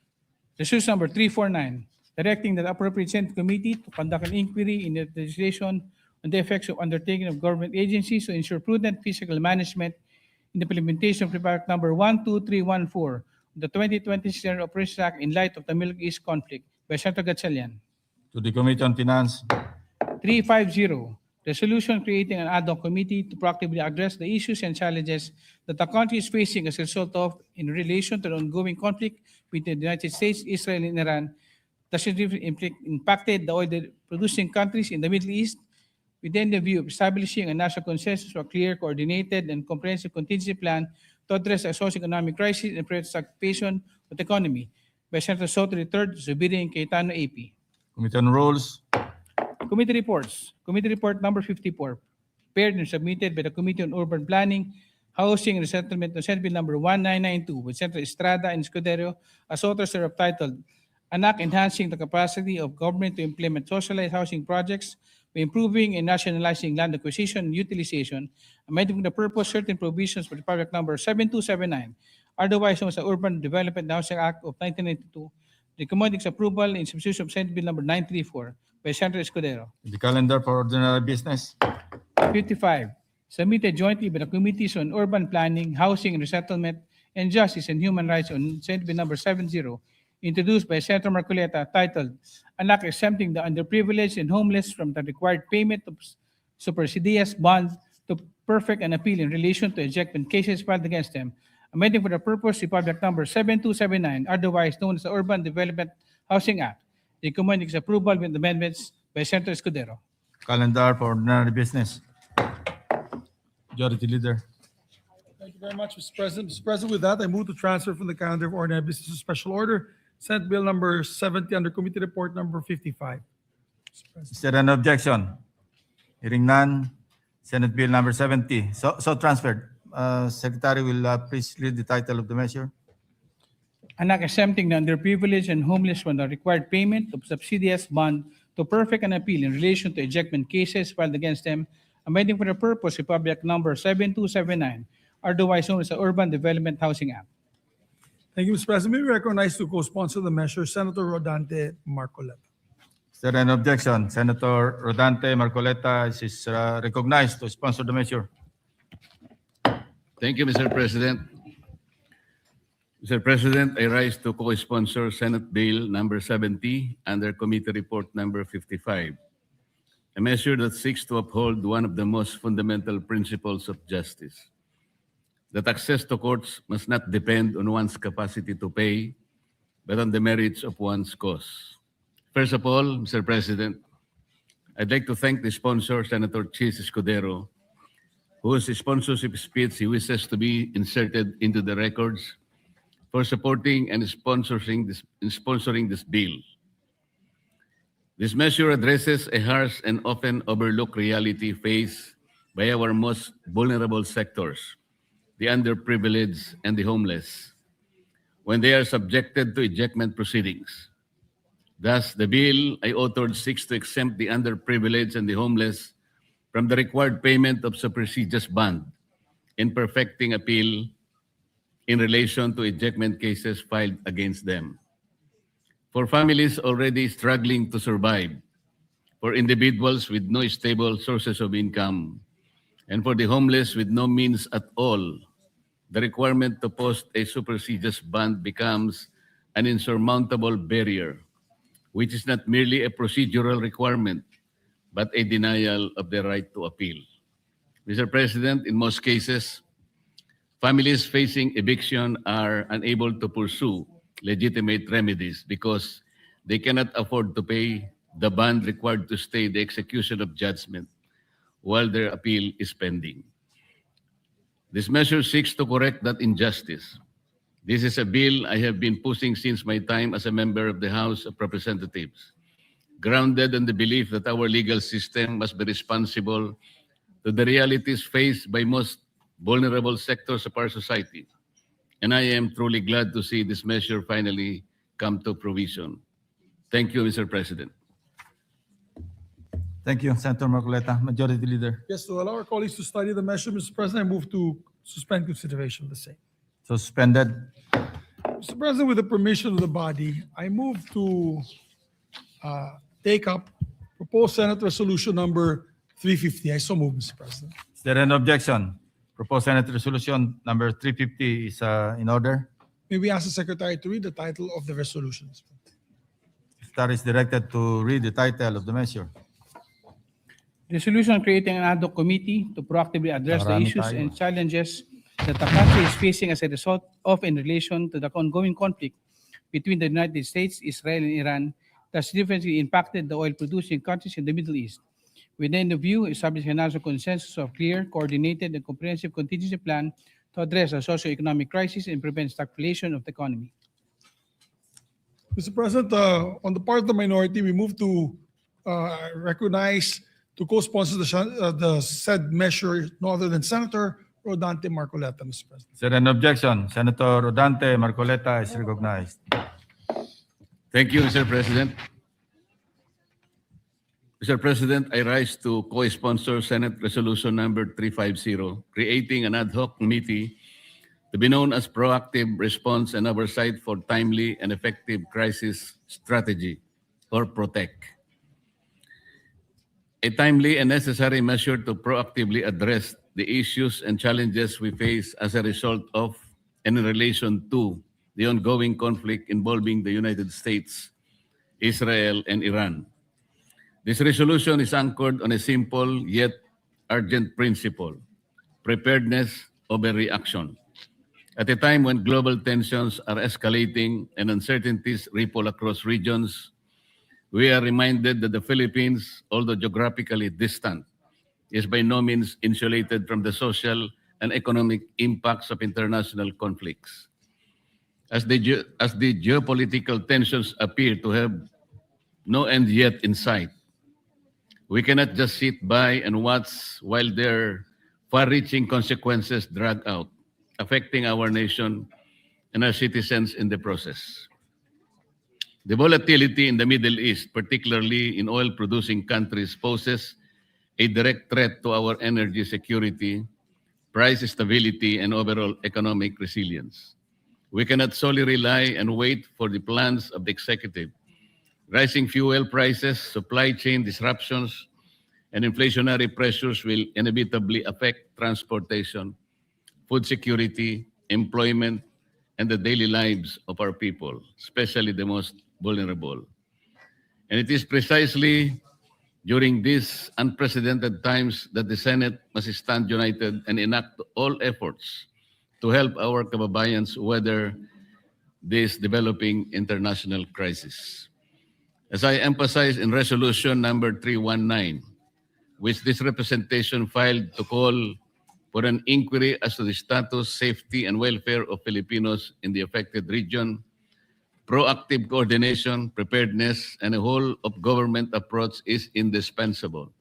Resolution number 349, directing the appropriate Senate committee to conduct an inquiry in the legislation on the effects of undertaking of government agencies to ensure prudent fiscal management in the implementation of Republic Number 12314, the 2020 General Operations Act in light of the Middle East conflict, by Senator Gatchalian. To the Committee on Finance. 350, resolution creating an ad hoc committee to proactively address the issues and challenges that the country is facing as a result of in relation to the ongoing conflict between the United States, Israel, and Iran that significantly impacted the oil-producing countries in the Middle East, within the view of establishing a national consensus for a clear, coordinated, and comprehensive contingency plan to address the socio-economic crisis and prevent stagnation of the economy, by Senator Soto III, Zubiri, and Cayetano AP. Committee on Rules. Committee reports. Committee report number 54, prepared and submitted by the Committee on Urban Planning, Housing and Resettlement on Senate Bill number 1992 with Senator Estrada and Escudero as authors are titled, Anak Enhancing the Capacity of Government to Implement Socialized Housing Projects by Improving and Nationalizing Land Acquisition and Utilization, amending for the purpose certain provisions for the Republic number 7279, otherwise known as the Urban Development and Housing Act of 1992, recommending its approval in substitution of Senate Bill number 934 by Senator Escudero. The calendar for ordinary business. 55, submitted jointly by the Committees on Urban Planning, Housing and Resettlement, and Justice and Human Rights on Senate Bill number 70, introduced by Senator Marcoleta, titled, Anak Exempting the Underprivileged and Homeless from the Required Payment of Supersedious Bonds to perfect an appeal in relation to ejectment cases filed against them, amending for the purpose Republic number 7279, otherwise known as the Urban Development Housing Act, recommending its approval with amendments by Senator Escudero. calendar for ordinary business. Majority Leader. Thank you very much, Mr. President. Mr. President, with that, I move to transfer from the calendar of ordinary business to special order Senate Bill number 70 under Committee Report number 55. Is there an objection? Hearing none, Senate Bill number 70. So transferred. Secretary will please read the title of the measure. An act exempting the underprivileged and homeless from the required payment of subsidious bond to perfect an appeal in relation to ejectment cases filed against them, amending for the purpose of Public Act number 7279, otherwise known as the Urban Development Housing Act. Thank you, Mr. President. May we recognize to co-sponsor the measure Senator Rodante Marcoleta. Is there an objection? Senator Rodante Marcoleta is recognized to sponsor the measure. Thank you, Mr. President. Mr. President, I rise to co-sponsor Senate Bill number 70 under Committee Report number 55, a measure that seeks to uphold one of the most fundamental principles of justice, that access to courts must not depend on one's capacity to pay, but on the merits of one's cause. First of all, Mr. President, I'd like to thank the sponsor, Senator Chis Escudero, whose sponsorship speech he wishes to be inserted into the records, for supporting and sponsoring this bill. This measure addresses a harsh and often overlooked reality faced by our most vulnerable sectors, the underprivileged and the homeless, when they are subjected to ejectment proceedings. Thus, the bill I authored seeks to exempt the underprivileged and the homeless from the required payment of supersedious bond in perfecting appeal in relation to ejectment cases filed against them. For families already struggling to survive, for individuals with no stable sources of income, and for the homeless with no means at all, the requirement to post a supersedious bond becomes an insurmountable barrier, which is not merely a procedural requirement, but a denial of the right to appeal. Mr. President, in most cases, families facing eviction are unable to pursue legitimate remedies because they cannot afford to pay the bond required to stay the execution of judgment while their appeal is pending. This measure seeks to correct that injustice. This is a bill I have been pushing since my time as a member of the House of Representatives, grounded in the belief that our legal system must be responsible to the realities faced by most vulnerable sectors of our society. And I am truly glad to see this measure finally come to fruition. Thank you, Mr. President. Thank you, Senator Marcoleta. Majority Leader. Yes, to allow our colleagues to study the measure, Mr. President, I move to suspend consideration of the same. Suspended. Mr. President, with the permission of the body, I move to take up proposed Senate Resolution number 350. I so move, Mr. President. Is there an objection? Proposed Senate Resolution number 350 is in order. May we ask the Secretary to read the title of the resolutions? Secretary is directed to read the title of the measure. Resolution creating an ad hoc committee to proactively address the Marami issues tayo. and challenges that the country is facing as a result of in relation to the ongoing conflict between the United States, Israel, and Iran that significantly impacted the oil-producing countries in the Middle East. Within the view, establish a national consensus of clear, coordinated, and comprehensive contingency plan to address the socio-economic crisis and prevent stagflation of the economy. Mr. President, on the part of the minority, we move to recognize to co-sponsor the said measure no other than Senator Rodante Marcoleta, Mr. President. Is there an objection? Senator Rodante Marcoleta is recognized. Thank you, Mr. President. Mr. President, I rise to co-sponsor Senate Resolution number 350, creating an ad hoc committee to be known as Proactive Response and Oversight for Timely and Effective Crisis Strategy, or PROTEC. A timely and necessary measure to proactively address the issues and challenges we face as a result of and in relation to the ongoing conflict involving the United States, Israel, and Iran. This resolution is anchored on a simple yet urgent principle: preparedness over reaction. At a time when global tensions are escalating and uncertainties ripple across regions, we are reminded that the Philippines, although geographically distant, is by no means insulated from the social and economic impacts of international conflicts. As the geopolitical tensions appear to have no end yet in sight, we cannot just sit by and watch while their far-reaching consequences drag out, affecting our nation and our citizens in the process. The volatility in the Middle East, particularly in oil-producing countries, poses a direct threat to our energy security, price stability, and overall economic resilience. We cannot solely rely and wait for the plans of the executive. Rising fuel prices, supply chain disruptions, and inflationary pressures will inevitably affect transportation, food security, employment, and the daily lives of our people, especially the most vulnerable. And it is precisely during these unprecedented times that the Senate must stand united and enact all efforts to help our kababayans weather this developing international crisis. As I emphasized in Resolution number 319, which this representation filed to call for an inquiry as to the status, safety, and welfare of Filipinos in the affected region, proactive coordination, preparedness, and a whole-of-government approach is indispensable.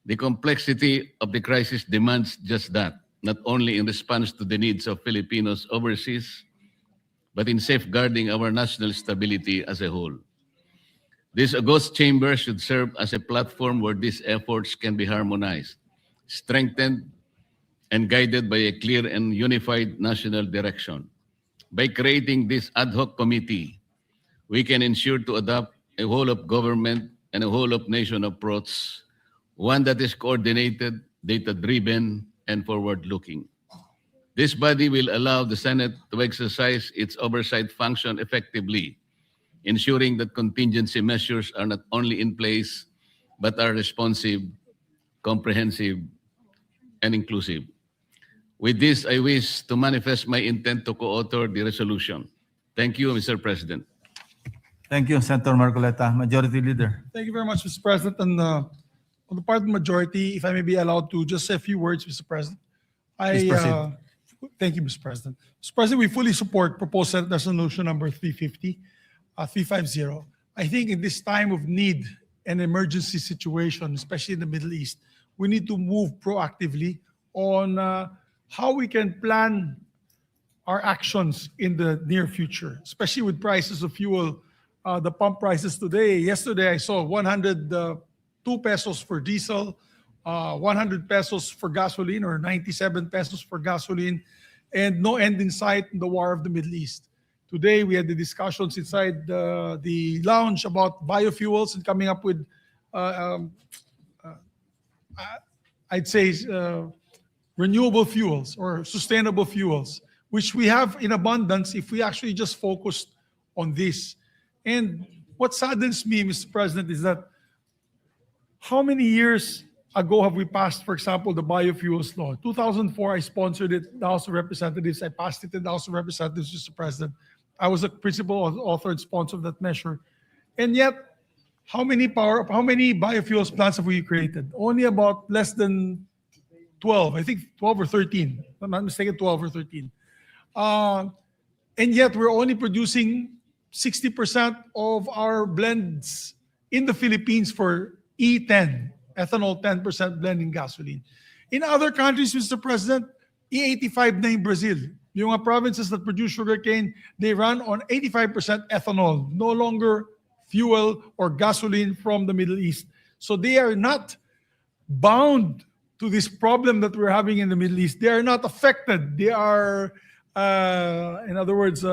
The complexity of the crisis demands just that, not only in response to the needs of Filipinos overseas, but in safeguarding our national stability as a whole. This august chamber should serve as a platform where these efforts can be harmonized, strengthened, and guided by a clear and unified national direction. By creating this ad hoc committee, we can ensure to adopt a whole-of-government and a whole-of-nation approach, one that is coordinated, data-driven, and forward-looking. This body will allow the Senate to exercise its oversight function effectively, ensuring that contingency measures are not only in place, but are responsive, comprehensive, and inclusive. With this, I wish to manifest my intent to co-author the resolution. Thank you, Mr. President. Thank you, Senator Marcoleta. Majority Leader. Thank you very much, Mr. President. And on the part of the majority, if I may be allowed to just say a few words, Mr. President. Please proceed. Thank you, Mr. President. Mr. President, we fully support proposed Senate Resolution number 350. I think in this time of need and emergency situation, especially in the Middle East, we need to move proactively on how we can plan our actions in the near future, especially with prices of fuel, the pump prices today. Yesterday, I saw 102 pesos for diesel, 100 pesos for gasoline, or 97 pesos for gasoline, and no end in sight in the war of the Middle East. Today, we had the discussions inside the lounge about biofuels and coming up with, I'd say, renewable fuels or sustainable fuels, which we have in abundance if we actually just focused on this. And what saddens me, Mr. President, is that how many years ago have we passed, for example, the biofuels law? 2004, I sponsored it in the House of Representatives. I passed it in the House of Representatives, Mr. President. I was a principal author and sponsor of that measure. And yet, how many biofuels plants have we created? Only about less than 12, I think 12 or 13. If I'm not mistaken, 12 or 13. And yet, we're only producing 60% of our blends in the Philippines for E10, ethanol 10% blend in gasoline. In other countries, Mr. President, E85 na in Brazil. Yung mga provinces that produce sugarcane, they run on 85% ethanol, no longer fuel or gasoline from the Middle East. So they are not bound to this problem that we're having in the Middle East. They are not affected. They are, in other words,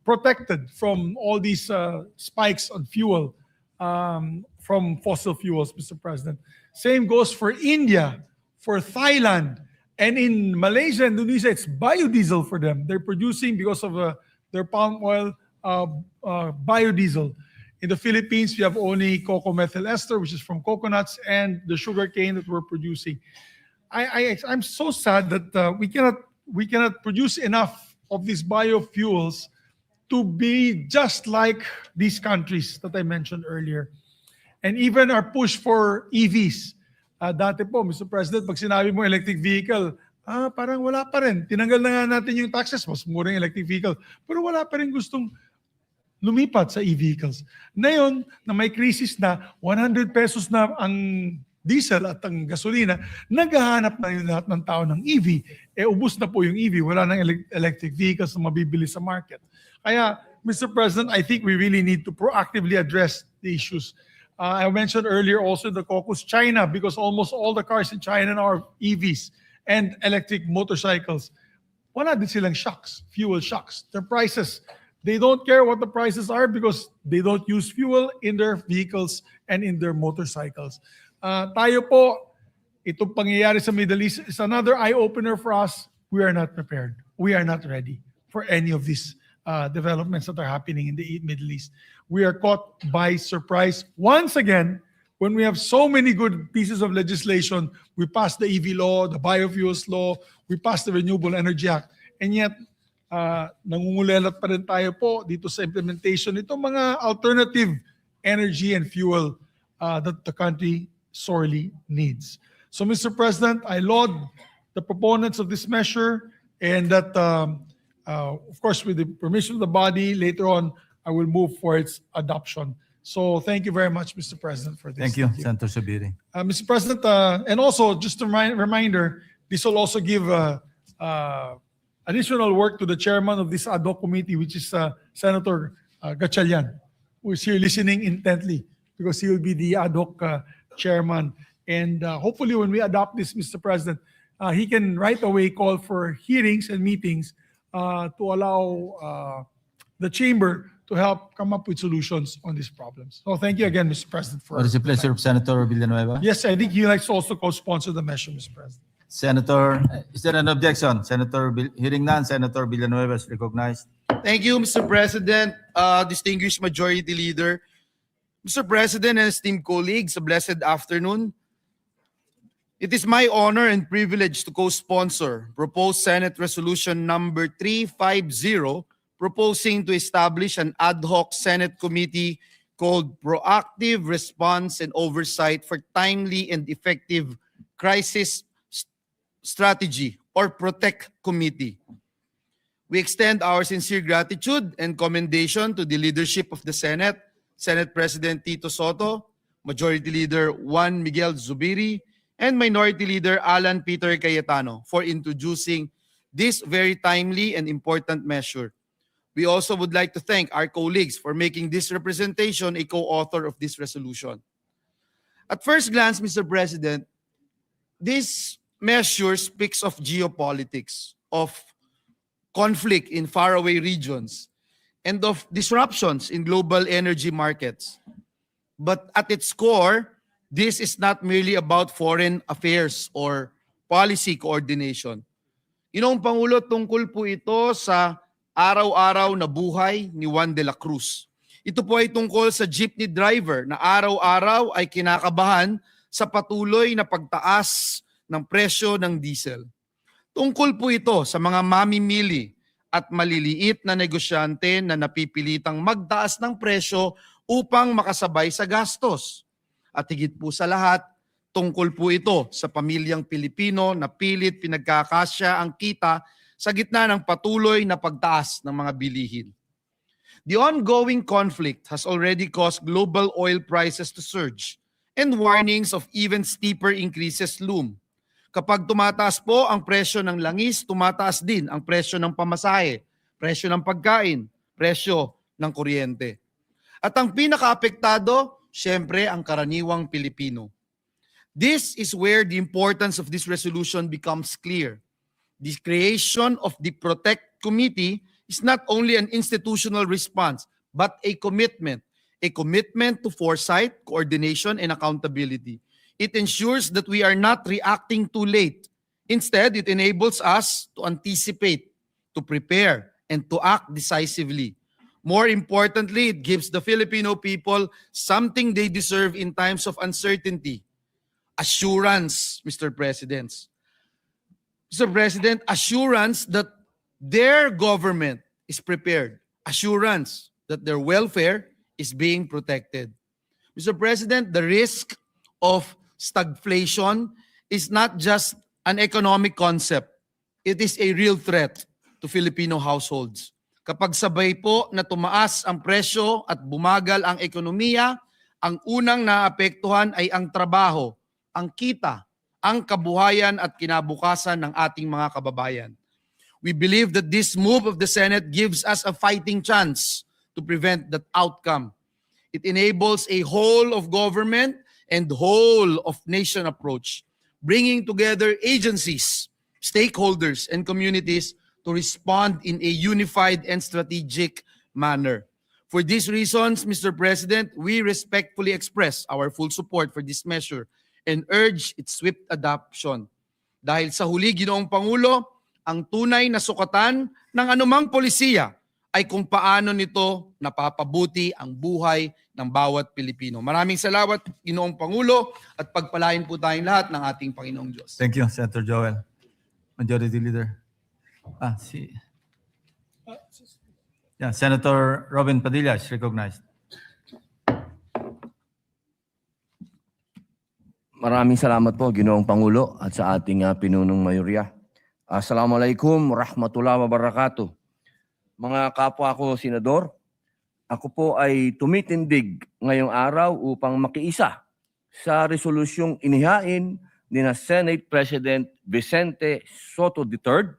protected from all these spikes on fuel from fossil fuels, Mr. President. Same goes for India, for Thailand, and in Malaysia, Indonesia, it's biodiesel for them. They're producing, because of their palm oil, biodiesel. In the Philippines, we have only cocoa methyl ester, which is from coconuts, and the sugarcane that we're producing. I'm so sad that we cannot produce enough of these biofuels to be just like these countries that I mentioned earlier. And even our push for EVs. Dati po, Mr. President, pag sinabi mo electric vehicle, parang wala pa rin. Tinanggal na nga natin yung taxes, mas mura yung electric vehicle. Pero wala pa rin gustong lumipat sa e-vehicles. Ngayon, na may crisis na, 100 pesos na ang diesel at ang gasolina, naghahanap na yung lahat ng tao ng EV. Ubus na po yung EV. Wala nang electric vehicles na mabibili sa market. Kaya, Mr. President, I think we really need to proactively address the issues. I mentioned earlier also the caucus China, because almost all the cars in China now are EVs and electric motorcycles. Wala din silang shocks, fuel shocks. Their prices, they don't care what the prices are because they don't use fuel in their vehicles and in their motorcycles. Tayo po, itong pangyayari sa Middle East is another eye-opener for us. We are not prepared. We are not ready for any of these developments that are happening in the Middle East. We are caught by surprise once again when we have so many good pieces of legislation. We passed the EV law, the biofuels law, we passed the Renewable Energy Act, and yet nangungulelat pa rin tayo po dito sa implementation nitong mga alternative energy and fuel that the country sorely needs. So, Mr. President, I laud the proponents of this measure, and that, of course, with the permission of the body, later on, I will move for its adoption. So thank you very much, Mr. President, for this. Thank you, Senator Sabiri. Mr. President, and also just a reminder, this will also give additional work to the chairman of this ad hoc committee, which is Senator Gatchalian, who is here listening intently because he will be the ad hoc chairman. And hopefully when we adopt this, Mr. President, he can right away call for hearings and meetings to allow the chamber to help come up with solutions on these problems. So thank you again, Mr. President. What is the pleasure of Senator Villanueva? Yes, I think he likes to also co-sponsor the measure, Mr. President. Senator, is there an objection? Hearing none, Senator Villanueva is recognized. Thank you, Mr. President, distinguished Majority Leader. Mr. President and esteemed colleagues, a blessed afternoon. It is my honor and privilege to co-sponsor proposed Senate Resolution number 350, proposing to establish an ad hoc Senate committee called Proactive Response and Oversight for Timely and Effective Crisis Strategy, or PROTECT Committee. We extend our sincere gratitude and commendation to the leadership of the Senate, Senate President Tito Soto, Majority Leader Juan Miguel Zubiri, and Minority Leader Alan Peter Cayetano for introducing this very timely and important measure. We also would like to thank our colleagues for making this representation a co-author of this resolution. At first glance, Mr. President, this measure speaks of geopolitics, of conflict in faraway regions, and of disruptions in global energy markets. But at its core, this is not merely about foreign affairs or policy coordination. Ginoong Pangulo, tungkol po ito sa araw-araw na buhay ni Juan de la Cruz. Ito po ay tungkol sa jeepney driver na araw-araw ay kinakabahan sa patuloy na pagtaas ng presyo ng diesel. Tungkol po ito sa mga mamimili at maliliit na negosyante na napipilitang magtaas ng presyo upang makasabay sa gastos. At higit po sa lahat, tungkol po ito sa pamilyang Pilipino na pilit pinagkakasya ang kita sa gitna ng patuloy na pagtaas ng mga bilihin. The ongoing conflict has already caused global oil prices to surge, and warnings of even steeper increases loom. Kapag tumataas po ang presyo ng langis, tumataas din ang presyo ng pamasahe, presyo ng pagkain, presyo ng kuryente. At ang pinakaapektado, syempre ang karaniwang Pilipino. This is where the importance of this resolution becomes clear. The creation of the PROTECT Committee is not only an institutional response, but a commitment to foresight, coordination, and accountability. It ensures that we are not reacting too late. Instead, it enables us to anticipate, to prepare, and to act decisively. More importantly, it gives the Filipino people something they deserve in times of uncertainty. Assurance, Mr. President. Mr. President, assurance that their government is prepared assurance that their welfare is being protected. Mr. President, the risk of stagflation is not just an economic concept. It is a real threat to Filipino households. Kapag sabay po na tumaas ang presyo at bumagal ang ekonomiya, ang unang naapektuhan ay ang trabaho, ang kita, ang kabuhayan at kinabukasan ng ating mga kababayan. We believe that this move of the Senate gives us a fighting chance to prevent that outcome. It enables a whole of government and whole of nation approach, bringing together agencies, stakeholders, and communities to respond in a unified and strategic manner. For these reasons, Mr. President, we respectfully express our full support for this measure and urge its swift adoption. Dahil sa huli, Ginoong Pangulo, ang tunay na sukatan ng anumang polisiya ay kung paano nito napapabuti ang buhay ng bawat Pilipino. Maraming salamat, Ginoong Pangulo, at pagpalain po tayong lahat ng ating Panginoong Diyos. Thank you, Senator Joel. Majority Leader. Senator Robin Padilla is recognized. Maraming salamat po, Ginoong Pangulo, at sa ating pinunong mayorya. Assalamualaikum warahmatullahi wabarakatuh. Mga kapwa ko, Senador, ako po ay tumitindig ngayong araw upang makiisa sa resolusyong inihain ni na Senate President Vicente Soto III,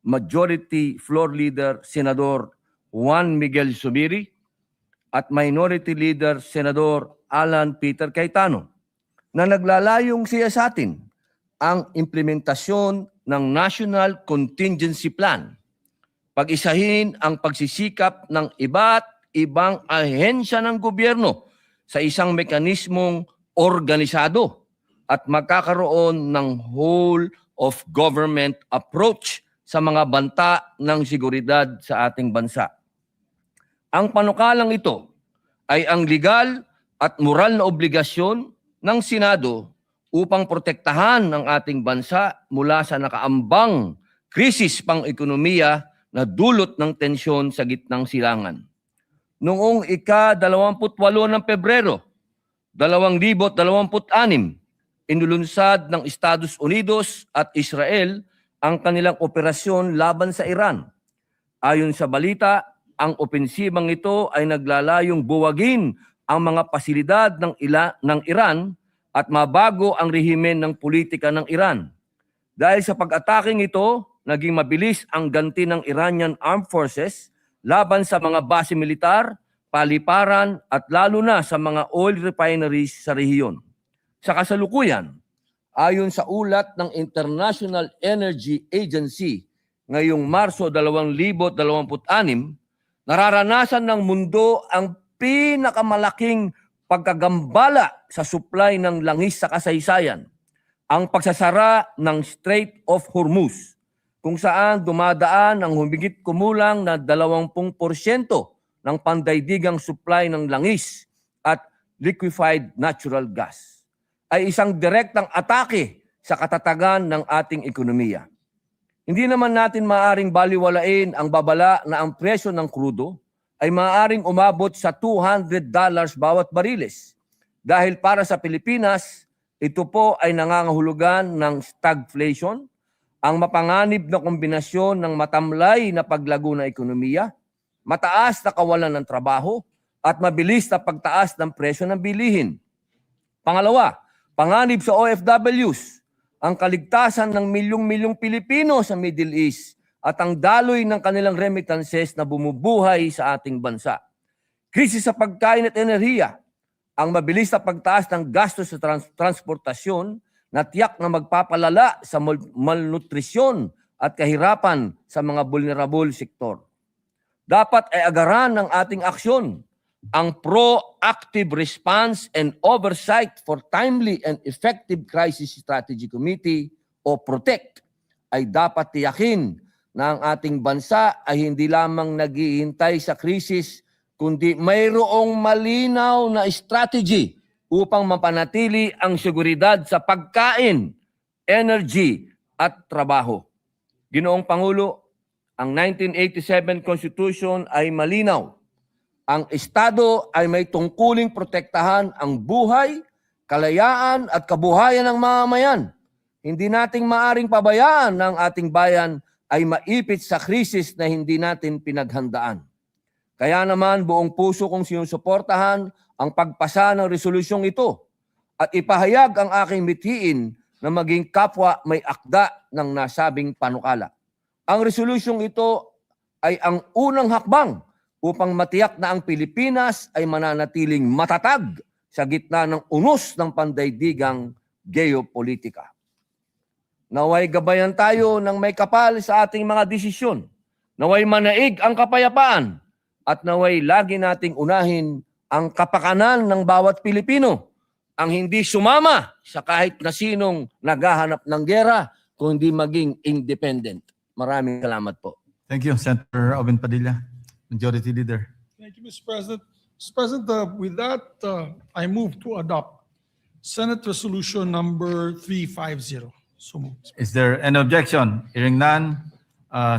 Majority Floor Leader Senador Juan Miguel Zubiri, at Minority Leader Senador Alan Peter Cayetano, na naglalayong siyasatin ang implementasyon ng National Contingency Plan, pag-isahin ang pagsisikap ng iba't ibang ahensya ng gobyerno sa isang mekanismong organisado at magkakaroon ng whole of government approach sa mga banta ng seguridad sa ating bansa. Ang panukalang ito ay ang legal at moral na obligasyon ng Senado upang protektahan ang ating bansa mula sa nakaambang krisis pang-ekonomiya na dulot ng tensyon sa gitnang silangan. Noong ika-28 ng Pebrero, 2026, inulunsad ng Estados Unidos at Israel ang kanilang operasyon laban sa Iran. Ayon sa balita, ang opensibang ito ay naglalayong buwagin ang mga pasilidad ng Iran at mabago ang rehimen ng politika ng Iran. Dahil sa pag-ataking ito, naging mabilis ang ganti ng Iranian Armed Forces laban sa mga base militar, paliparan at lalo na sa mga oil refineries sa rehiyon. Sa kasalukuyan, ayon sa ulat ng International Energy Agency ngayong Marso 2026, nararanasan ng mundo ang pinakamalaking pagkagambala sa supply ng langis sa kasaysayan, ang pagsasara ng Strait of Hormuz, kung saan dumadaan ang humigit kumulang na 20% ng pandaigdigang supply ng langis at liquefied natural gas, ay isang direktang atake sa katatagan ng ating ekonomiya. Hindi naman natin maaaring baliwalain ang babala na ang presyo ng krudo ay maaaring umabot sa $200 bawat bariles. Dahil para sa Pilipinas, ito po ay nangangahulugan ng stagflation, ang mapanganib na kombinasyon ng matamlay na paglago ng ekonomiya, mataas na kawalan ng trabaho, at mabilis na pagtaas ng presyo ng bilihin. Pangalawa, panganib sa OFWs, ang kaligtasan ng milyong-milyong Pilipino sa Middle East at ang daloy ng kanilang remittances na bumubuhay sa ating bansa. Krisis sa pagkain at enerhiya, ang mabilis na pagtaas ng gastos sa transportasyon na tiyak na magpapalala sa malnutrisyon at kahirapan sa mga vulnerable sektor. Dapat ay agaran ng ating aksyon ang Proactive Response and Oversight for Timely and Effective Crisis Strategy Committee o PROTECT ay dapat tiyakin na ang ating bansa ay hindi lamang naghihintay sa krisis kundi mayroong malinaw na strategy upang mapanatili ang seguridad sa pagkain, energy at trabaho. Ginoong Pangulo, Ang 1987 Constitution ay malinaw. Ang Estado ay may tungkuling protektahan ang buhay, kalayaan at kabuhayan ng mamamayan. Hindi nating maaring pabayaan na ang ating bayan ay maipit sa krisis na hindi natin pinaghandaan. Kaya naman buong puso kong sinusuportahan ang pagpasa ng resolusyong ito at ipahayag ang aking mithiin na maging kapwa may akda ng nasabing panukala. Ang resolusyong ito ay ang unang hakbang upang matiyak na ang Pilipinas ay mananatiling matatag sa gitna ng unos ng pandaigdigang geopolitika. Naway gabayan tayo ng may kapal sa ating mga desisyon. Naway manaig ang kapayapaan at naway lagi nating unahin ang kapakanan ng bawat Pilipino, ang hindi sumama sa kahit na sinong naghahanap ng gera, kundi maging independent. Maraming salamat po. Thank you, Senator Oben Padilla, Majority Leader. Thank you, Mr. President. Mr. President, with that, I move to adopt Senate Resolution number 350. So moved. Is there any objection? Hearing none,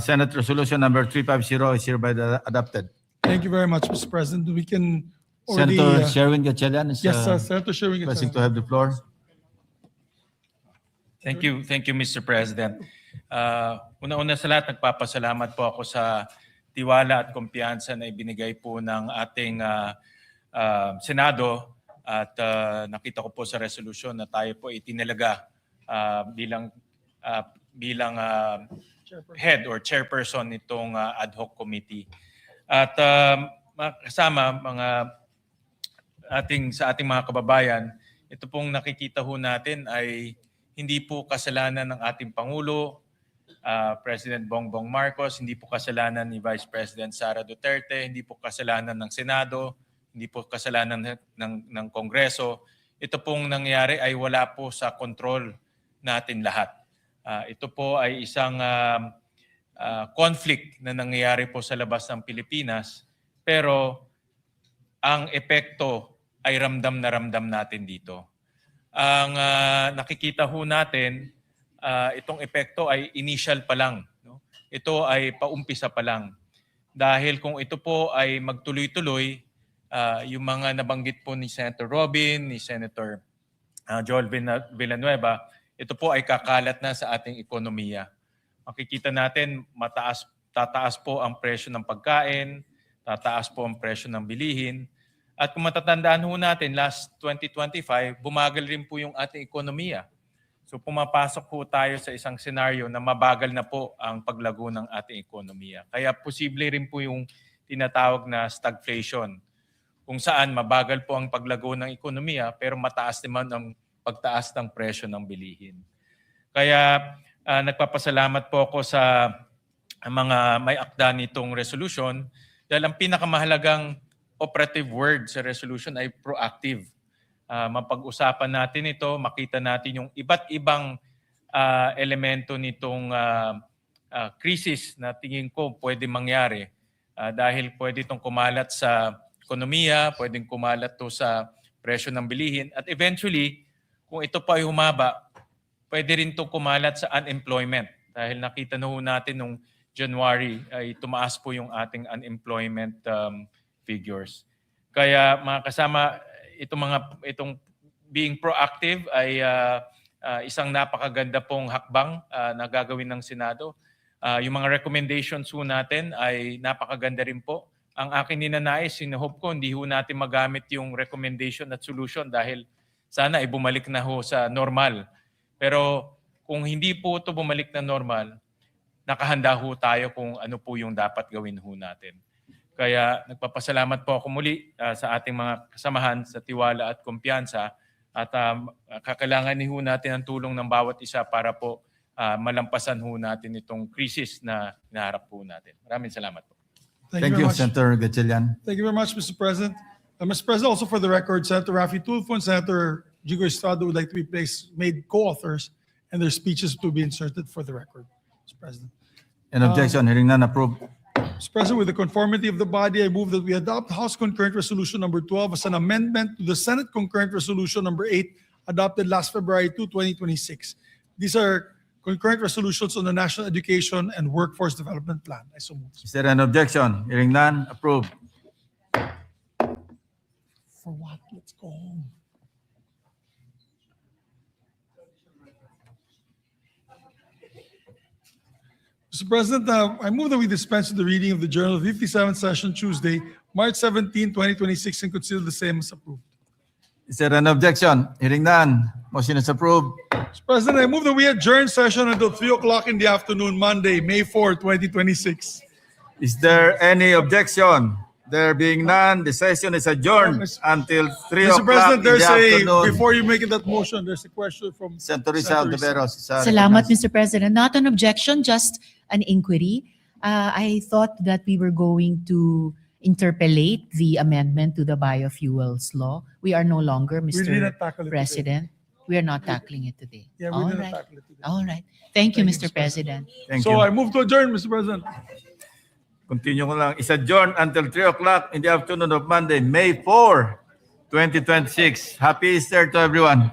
Senate Resolution number 350 is hereby adopted. Thank you very much, Mr. President. We can already... Senator Sherwin Gatchalian is Yes, Senator Sherwin requesting to Gatchalian. have the floor. Thank you, Mr. President. Una-una sa lahat, nagpapasalamat po ako sa tiwala at kumpiyansa na ibinigay po ng ating Senado at nakita ko po sa resolusyon na tayo po itinalaga bilang head or chairperson nitong ad hoc committee. At kasama sa ating mga kababayan, ito pong nakikita ho natin ay hindi po kasalanan ng ating Pangulo, President Bongbong Marcos, hindi po kasalanan ni Vice President Sara Duterte, hindi po kasalanan ng Senado, hindi po kasalanan ng Kongreso. Ito pong nangyari ay wala po sa control natin lahat. Ito po ay isang conflict na nangyayari po sa labas ng Pilipinas, pero ang epekto ay ramdam na ramdam natin dito. Ang nakikita ho natin, itong epekto ay initial pa lang. No? Ito ay paumpisa pa lang. Dahil kung ito po ay magtuloy-tuloy, yung mga nabanggit po ni Senator Robin, ni Senator Joel Villanueva, ito po ay kakalat na sa ating ekonomiya. Makikita natin, tataas po ang presyo ng pagkain, tataas po ang presyo ng bilihin. At kung matatandaan ho natin, last 2025, bumagal rin po yung ating ekonomiya. So pumapasok po tayo sa isang senaryo na mabagal na po ang paglago ng ating ekonomiya. Kaya posible rin po yung tinatawag na stagflation, kung saan mabagal po ang paglago ng ekonomiya pero mataas naman ang pagtaas ng presyo ng bilihin. Kaya nagpapasalamat po ako sa mga may akda nitong resolution dahil ang pinakamahalagang operative word sa resolution ay proactive. Mapag-usapan natin ito, makita natin yung iba't ibang elemento nitong krisis na tingin ko pwede mangyari dahil pwede itong kumalat sa ekonomiya, pwedeng kumalat to sa presyo ng bilihin at eventually, kung ito pa ay humaba, pwede rin itong kumalat sa unemployment dahil nakita na ho natin nung January ay tumaas po yung ating unemployment figures. Kaya mga kasama, itong being proactive ay isang napakaganda pong hakbang na gagawin ng Senado. Yung mga recommendations ho natin ay napakaganda rin po. Ang akin ninanais, sinuhope ko, hindi ho natin magamit yung recommendation at solution dahil sana ay bumalik na ho sa normal. Pero kung hindi po ito bumalik na normal, nakahanda ho tayo kung ano po yung dapat gawin ho natin. Kaya nagpapasalamat po ako muli sa ating mga kasamahan sa tiwala at kumpiyansa at kakailangan ho natin ang tulong ng bawat isa para po malampasan ho natin itong krisis na hinaharap po natin. Maraming salamat po. Thank you, Senator Gatchalian. Thank you very much, Mr. President. Mr. President, also for the record, Senator Raffy Tulfo and Senator Jigo Estrada would like to be made co-authors and their speeches to be inserted for the record, Mr. President. An objection, hearing none, approved. Mr. President, with the conformity of the body, I move that we adopt House Concurrent Resolution number 12 as an amendment to the Senate Concurrent Resolution number 8 adopted last February 2, 2026. These are concurrent resolutions on the National Education and Workforce Development Plan. I so move. Is there an objection? Hearing none, approved. For what? Let's go home. Mr. President, I move that we dispense with the reading of the Journal of the 57th Session Tuesday, March 17, 2026, and consider the same as approved. Is there an objection? Hearing none, motion is approved. Mr. President, I move that we adjourn session until 3 o'clock in the afternoon, Monday, May 4, 2026. Is there any objection? There being none, the session is adjourned until 3 Mr. o'clock President, in the there's afternoon. before you make that motion, there's a question from Senator Rizal Tiveros. is, Salamat, recognized. Mr. President. Not an objection, just an inquiry. I thought that we were going to interpellate the amendment to the biofuels law. We are no longer, We did not Mr. tackle it President. We are not tackling it today. Yeah, we All did not right. tackle it today. All right. Thank you, Mr. President. Thank So you. I move to adjourn, Mr. President. Continue ko lang. Is adjourned until 3 o'clock in the afternoon of Monday, May 4, 2026. Happy Easter to everyone.